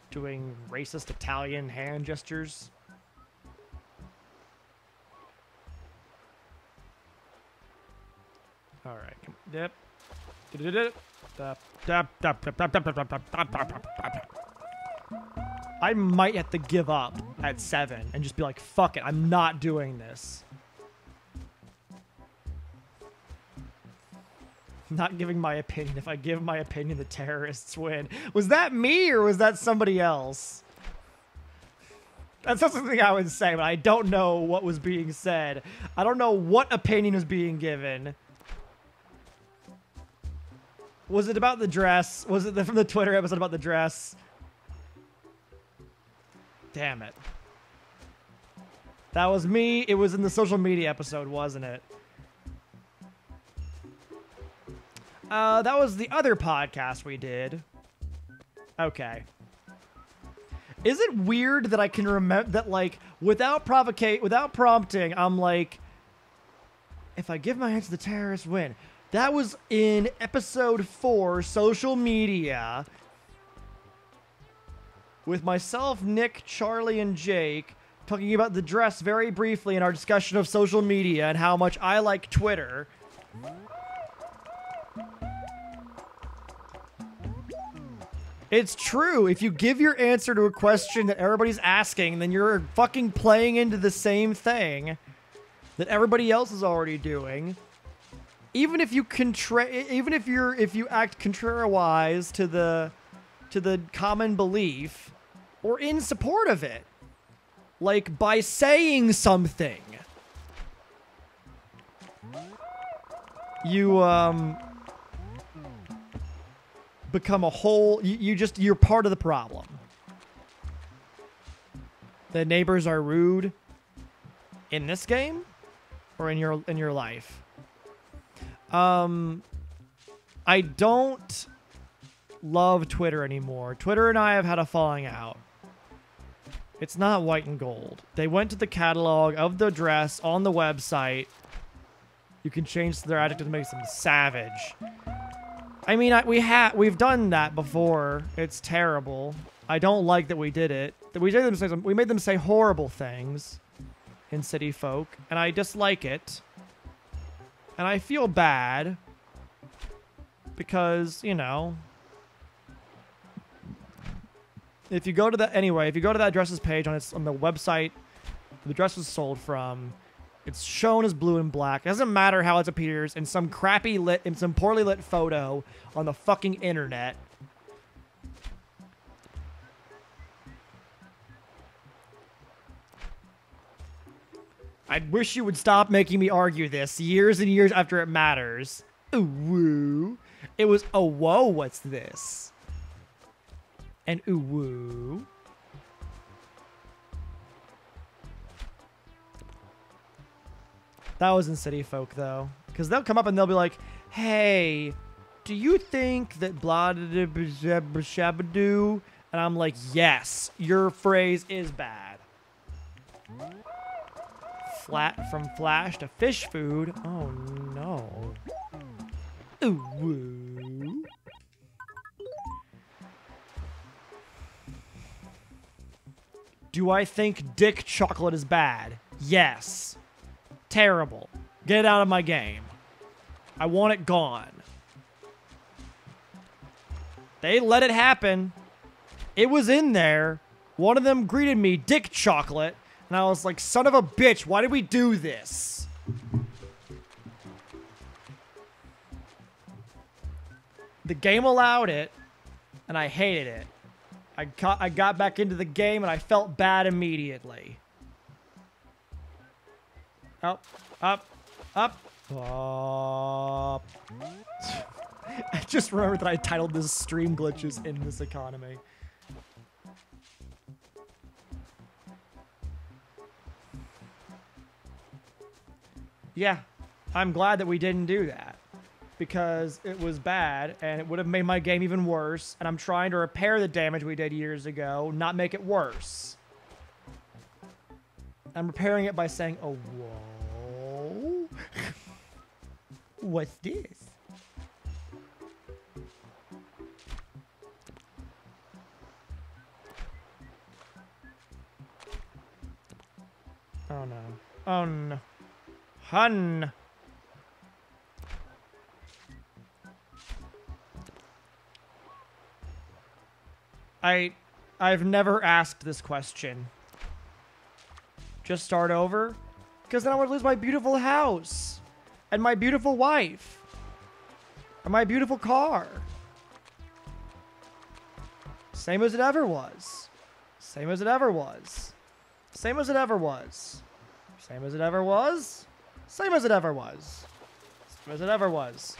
doing racist Italian hand gestures. All right. Yep. I might have to give up at 7 and just be like, fuck it, I'm not doing this. Not giving my opinion. If I give my opinion, the terrorists win. Was that me or was that somebody else? That's not something I would say, but I don't know what was being said. I don't know what opinion was being given. Was it about the dress? Was it from the Twitter episode about the dress? Damn it. That was me. It was in the social media episode, wasn't it? That was the other podcast we did. Okay. Is it weird that I can remember that, like, without prompting, I'm like, if I give my answer, the terrorists win. That was in episode 4, social media, with myself, Nick, Charlie, and Jake talking about the dress very briefly in our discussion of social media and how much I like Twitter. It's true. If you give your answer to a question that everybody's asking, then you're fucking playing into the same thing that everybody else is already doing. Even if you if you act contrariwise to the common belief or in support of it, like by saying something, you become a whole, you're part of the problem. The neighbors are rude in this game or in your life. I don't love Twitter anymore. Twitter and I have had a falling out. It's not white and gold. They went to the catalog of the dress on the website. You can change their adjective to make them savage. I mean, we've done that before. It's terrible. I don't like that we did it. We made them say horrible things in City Folk, and I dislike it. And I feel bad because, you know, if you go to that dresses page on the website the dress was sold from, it's shown as blue and black. It doesn't matter how it appears in some poorly lit photo on the fucking internet. I wish you would stop making me argue this years and years after it matters. Ooh, woo. It was, oh, whoa, what's this? And ooh, woo. That was in City Folk, though. Because they'll come up and they'll be like, hey, do you think that blah da da shabadoo? And I'm like, yes, your phrase is bad. From Flash to fish food. Oh, no. Ooh, woo. Do I think dick chocolate is bad? Yes. Terrible. Get it out of my game. I want it gone. They let it happen. It was in there. One of them greeted me, dick chocolate, and I was like, son of a bitch, why did we do this? The game allowed it, and I hated it. I got back into the game, and I felt bad immediately. Up, up, up, up. I just remembered that I titled this Stream Glitches in This Economy. Yeah, I'm glad that we didn't do that. Because it was bad, and it would have made my game even worse, and I'm trying to repair the damage we did years ago, not make it worse. I'm repairing it by saying, oh, whoa. What's this? Oh, no. Oh, no. Hun. I've never asked this question. Just start over? Because then I would lose my beautiful house. And my beautiful wife. And my beautiful car. Same as it ever was. Same as it ever was. Same as it ever was. Same as it ever was. Same as it ever was. Same as it ever was.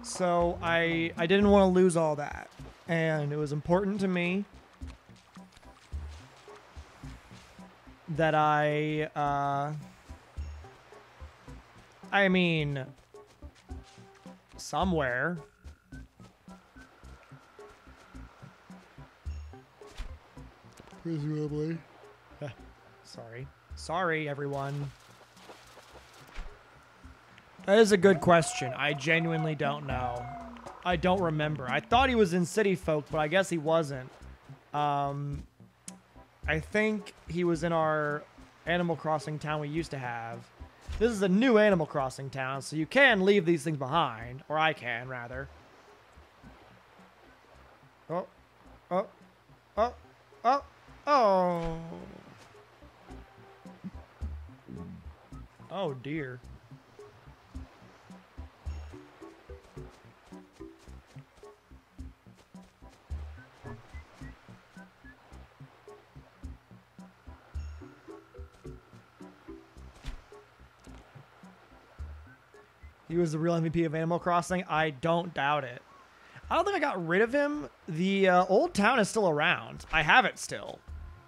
So I didn't want to lose all that, and it was important to me that I mean, somewhere. Presumably. Sorry, everyone. That is a good question. I genuinely don't know. I don't remember. I thought he was in City Folk, but I guess he wasn't. I think he was in our Animal Crossing town we used to have. This is a new Animal Crossing town, so you can leave these things behind. Or I can, rather. Oh. Oh. Oh. Oh. Oh. Oh, dear. He was the real MVP of Animal Crossing. I don't doubt it. I don't think I got rid of him. The old town is still around. I have it still.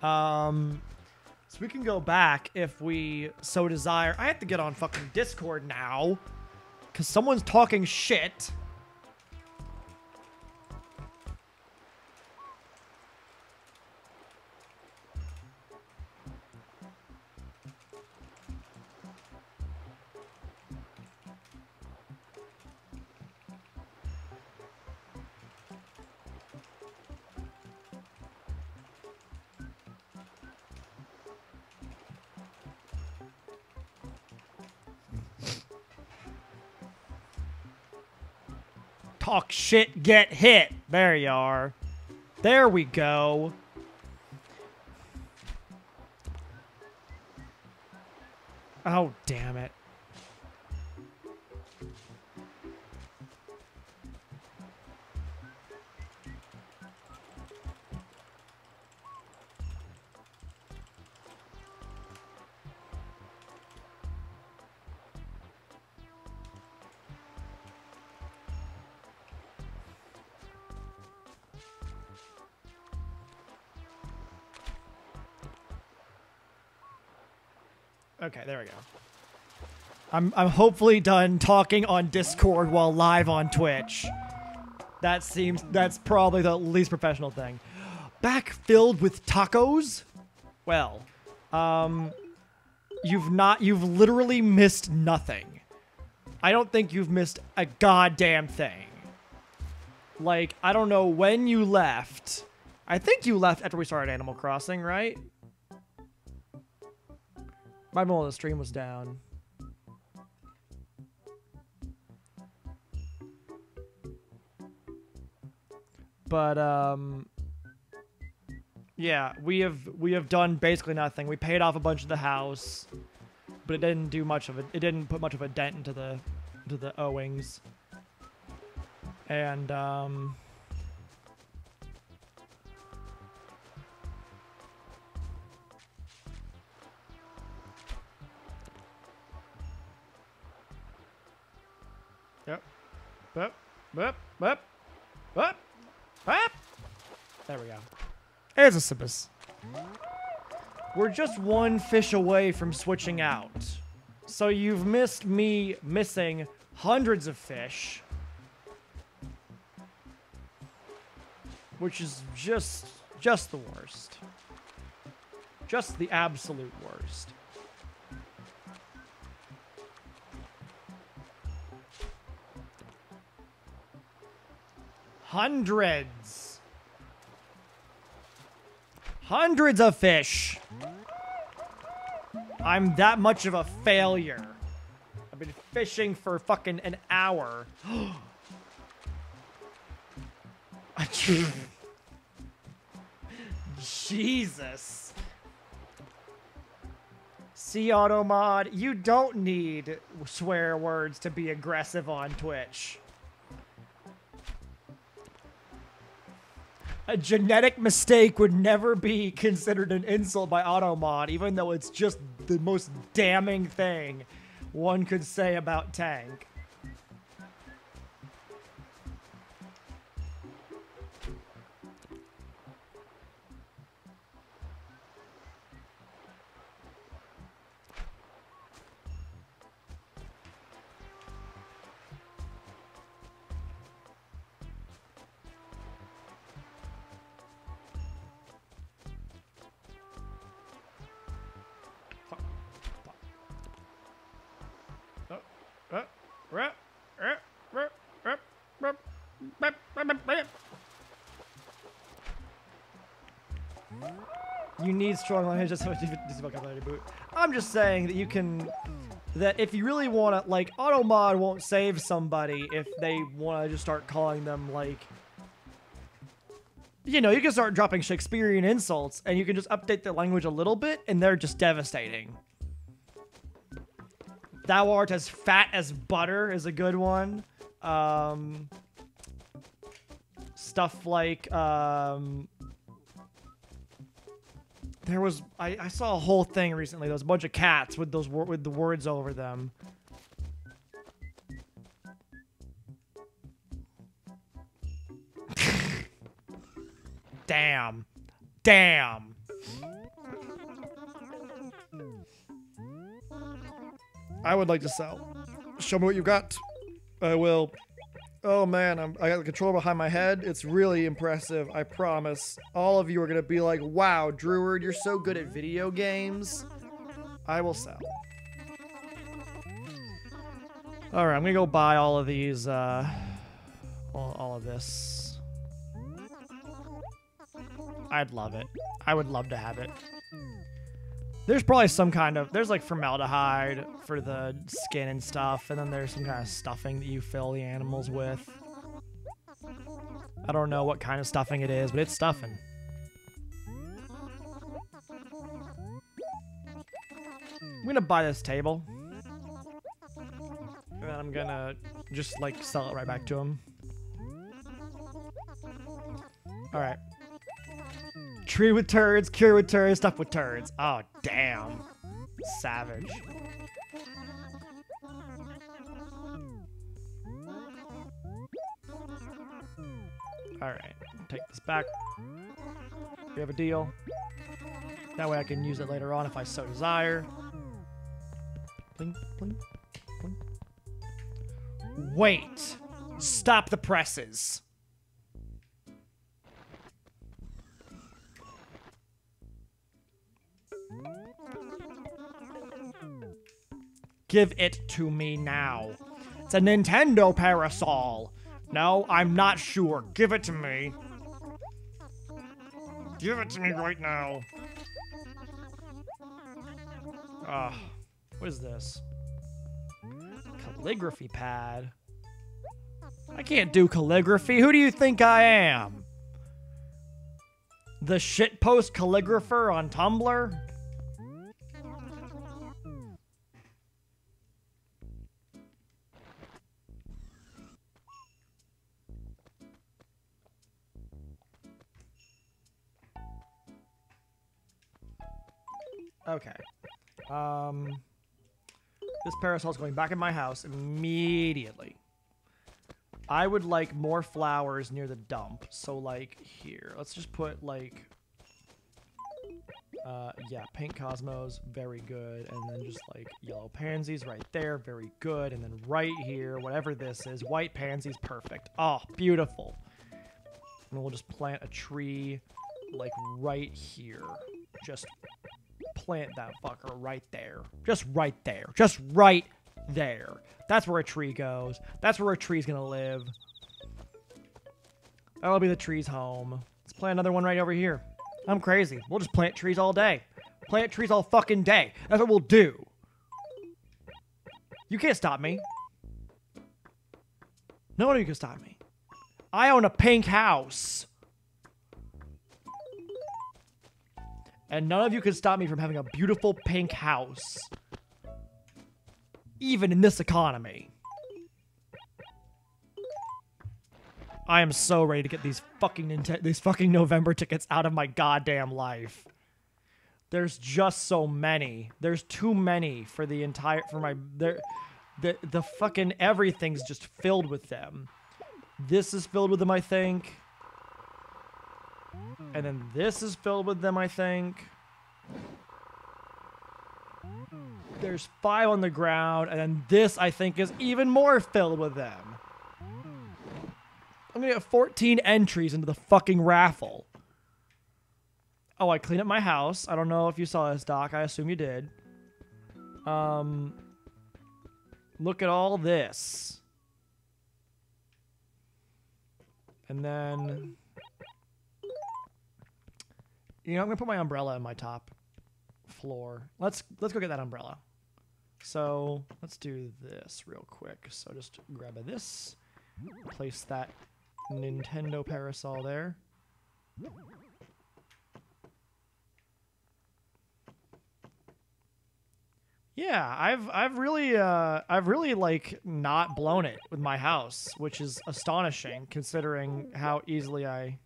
So we can go back if we so desire. I have to get on fucking Discord now. Because someone's talking shit. Talk shit, get hit. There you are. There we go. Oh, damn it. Okay, there we go. I'm hopefully done talking on Discord while live on Twitch. That's probably the least professional thing. Back filled with tacos? Well, you've literally missed nothing. I don't think you've missed a goddamn thing. Like, I don't know when you left. I think you left after we started Animal Crossing, right? My middle of the stream was down. But, yeah, we have done basically nothing. We paid off a bunch of the house, but it didn't do much of it. It didn't put much of a dent into the owings. And yep. Bup, bup, bup, bup, bup. There we go. Here's a Sibbis. We're just one fish away from switching out. So you've missed me missing hundreds of fish. Which is just the worst. Just the absolute worst. Hundreds. Hundreds of fish. I'm that much of a failure. I've been fishing for fucking an hour. Jesus. See, Automod, you don't need swear words to be aggressive on Twitch. A genetic mistake would never be considered an insult by Automod, even though it's just the most damning thing one could say about Tank. You need strong language just vocabulary to boot. I'm just saying that you can, that if you really want to, like, Automod won't save somebody if they want to just start calling them, like, you know, you can start dropping Shakespearean insults and you can just update the language a little bit and they're just devastating. Thou art as fat as butter is a good one. Stuff like, there was, I saw a whole thing recently. There was a bunch of cats with those with the words over them. Damn. Damn. I would like to sell. Show me what you got. I will. Oh man, I got the controller behind my head. It's really impressive, I promise. All of you are gonna be like, wow, Druid, you're so good at video games. I will sell. Alright, I'm gonna go buy all of these, all of this. I'd love it. I would love to have it. There's probably some kind of, there's like formaldehyde for the skin and stuff, and then there's some kind of stuffing that you fill the animals with. I don't know what kind of stuffing it is, but it's stuffing. I'm gonna buy this table. And then I'm gonna just like sell it right back to him. Alright. Tree with turds, cure with turds, stuff with turds. Oh, damn. Savage. Alright, take this back. We have a deal. That way I can use it later on if I so desire. Blink, blink, blink. Wait! Stop the presses! Give it to me now. It's a Nintendo parasol. No, I'm not sure. Give it to me. Give it to me right now. What is this? Calligraphy pad. I can't do calligraphy. Who do you think I am? The shitpost calligrapher on Tumblr? Okay. This parasol's going back in my house immediately. I would like more flowers near the dump. So, like, here. Let's just put, like... yeah, pink cosmos, very good. And then just, like, yellow pansies right there, very good. And then right here, whatever this is, white pansies, perfect. Oh, beautiful. And we'll just plant a tree, like, right here. Just plant that fucker right there. Just right there. Just right there. That's where a tree goes. That's where a tree's gonna live. That'll be the tree's home. Let's plant another one right over here. I'm crazy. We'll just plant trees all day. Plant trees all fucking day. That's what we'll do. You can't stop me. No one can stop me. I own a pink house. And none of you can stop me from having a beautiful pink house. Even in this economy. I am so ready to get these fucking November tickets out of my goddamn life. There's just so many. There's too many for the entire the fucking everything's just filled with them. This is filled with them, I think. And then this is filled with them, I think. There's 5 on the ground, and then this, I think, is even more filled with them. I'm gonna get 14 entries into the fucking raffle. Oh, I cleaned up my house. I don't know if you saw this, Doc. I assume you did. Look at all this. And then... You know, I'm gonna put my umbrella in my top floor. Let's go get that umbrella. So let's do this real quick. So just grab this, place that Nintendo parasol there. Yeah, I've really like not blown it with my house, which is astonishing considering how easily I.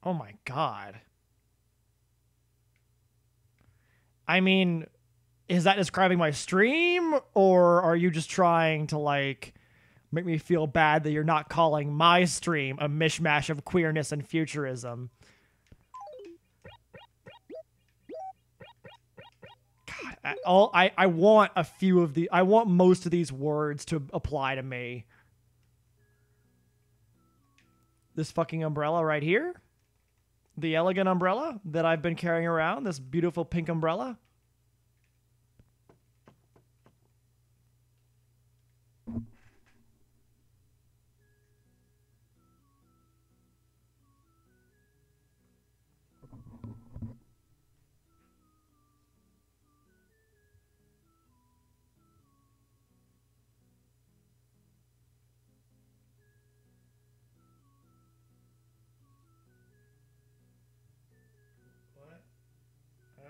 Oh my god. I mean, is that describing my stream, or are you just trying to, like, make me feel bad that you're not calling my stream a mishmash of queerness and futurism? God, I want a few of the... I want most of these words to apply to me. This fucking umbrella right here? The elegant umbrella that I've been carrying around, this beautiful pink umbrella.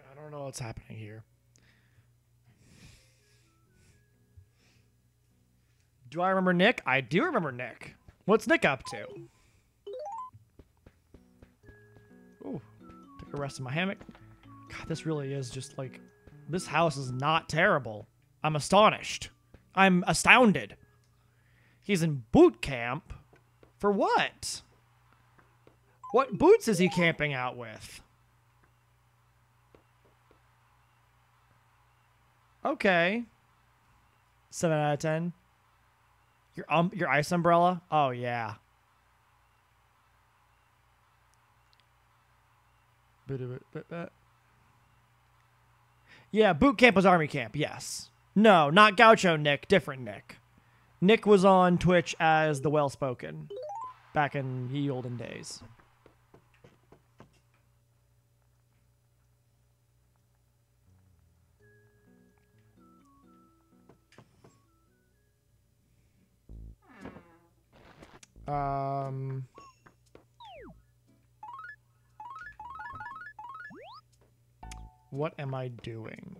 I don't know what's happening here. Do I remember Nick? I do remember Nick. What's Nick up to? Ooh, took a rest in my hammock. God, this really is just like... This house is not terrible. I'm astonished. I'm astounded. He's in boot camp? For what? What boots is he camping out with? Okay. 7 out of 10. Your ice umbrella? Oh yeah. Yeah, boot camp was army camp, yes. No, not Gaucho Nick, different Nick. Nick was on Twitch as the Well-Spoken back in ye olden days. What am I doing?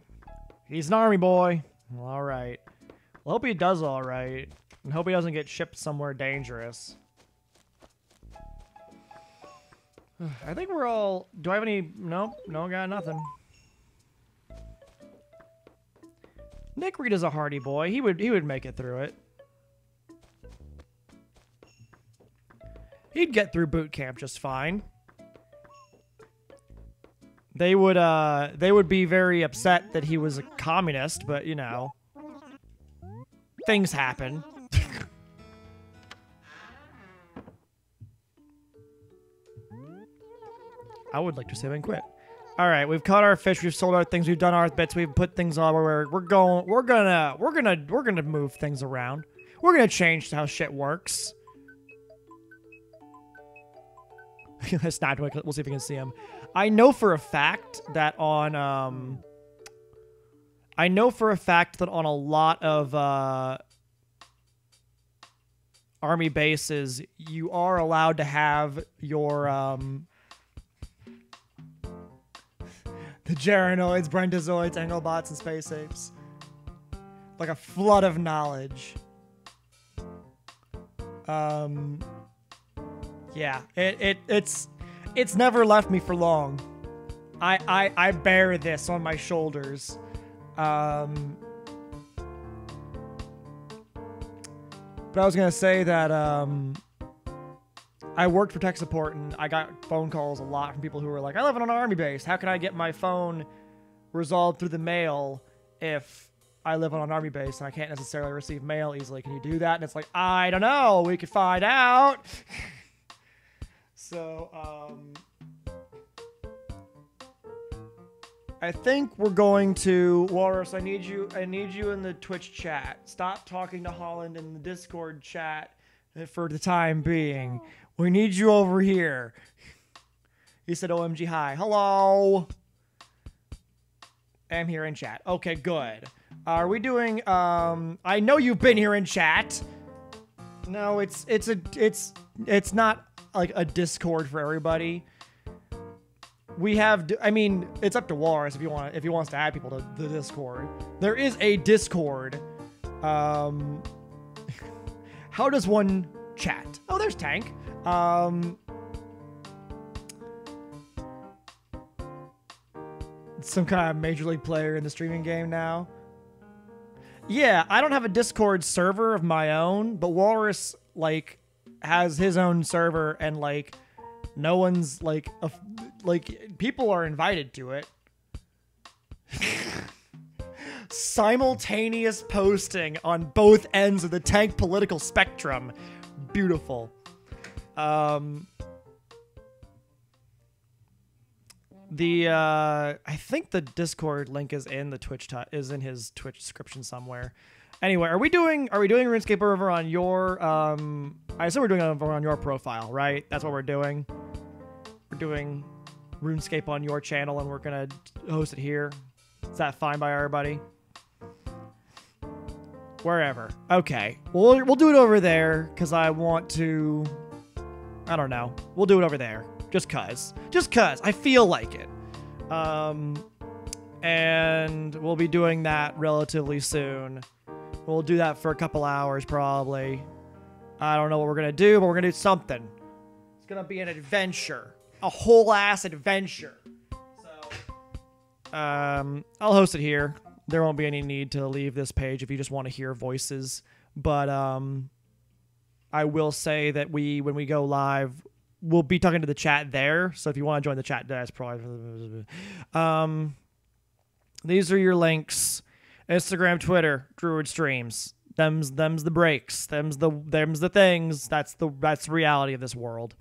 He's an army boy. All right. Well, hope he does all right. And hope he doesn't get shipped somewhere dangerous. I think we're all... Do I have any... Nope. No, got nothing. Nick Reed is a hardy boy. He would make it through it. He'd get through boot camp just fine. They would be very upset that he was a communist, but you know, things happen. I would like to save and quit. All right, we've caught our fish, we've sold our things, we've done our bits, we've put things on where we're gonna move things around. We're gonna change how shit works. It's not. We'll see if we can see him. I know for a fact that on a lot of army bases, you are allowed to have your the Geranoids, Brentozoids, Engelbots, and Space Apes. Like a flood of knowledge. Yeah, it's never left me for long. I bear this on my shoulders. But I was gonna say that I worked for tech support and I got phone calls a lot from people who were like, I live on an army base. How can I get my phone resolved through the mail if I live on an army base and I can't necessarily receive mail easily? Can you do that? And it's like, I don't know. We could find out. So, I think we're going to... Walrus, I need you in the Twitch chat. Stop talking to Holland in the Discord chat for the time being. We need you over here. He said, OMG, hi. Hello. I'm here in chat. Okay, good. Are we doing... I know you've been here in chat. No, it's not... like a Discord for everybody. We have, I mean, it's up to Walrus if he wants to add people to the Discord. There is a Discord. How does one chat? Oh, there's Tank. Some kind of major league player in the streaming game now. Yeah, I don't have a Discord server of my own, but Walrus, like, has his own server, and like no one's like people are invited to it. Simultaneous posting on both ends of the Tank political spectrum. Beautiful. I think the Discord link is in the Twitch is in his Twitch description somewhere. Anyway, are we doing RuneScape over on your I assume we're doing it over on your profile, right? That's what we're doing. We're doing RuneScape on your channel and we're gonna host it here. Is that fine by everybody? Wherever. Okay. We'll do it over there because I want to... I don't know. We'll do it over there. Just cuz. Just cuz. I feel like it. And we'll be doing that relatively soon. We'll do that for a couple hours, probably. I don't know what we're going to do, but we're going to do something. It's going to be an adventure. A whole-ass adventure. So, I'll host it here. There won't be any need to leave this page if you just want to hear voices. But, I will say that when we go live, we'll be talking to the chat there. So if you want to join the chat, that's probably... These are your links. Instagram, Twitter, Druid streams. Them's the breaks. Them's the things. That's the reality of this world.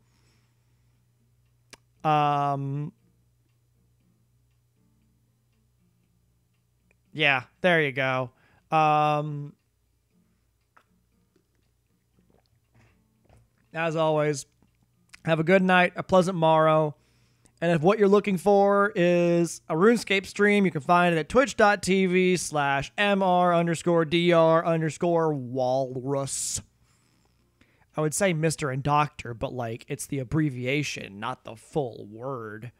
Yeah, there you go. As always, have a good night, a pleasant morrow. And if what you're looking for is a RuneScape stream, you can find it at twitch.tv/mr_dr_walrus. I would say Mr. and Doctor, but like it's the abbreviation, not the full word.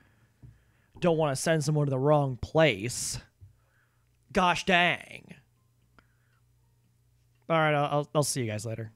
Don't want to send someone to the wrong place. Gosh dang. All right, I'll see you guys later.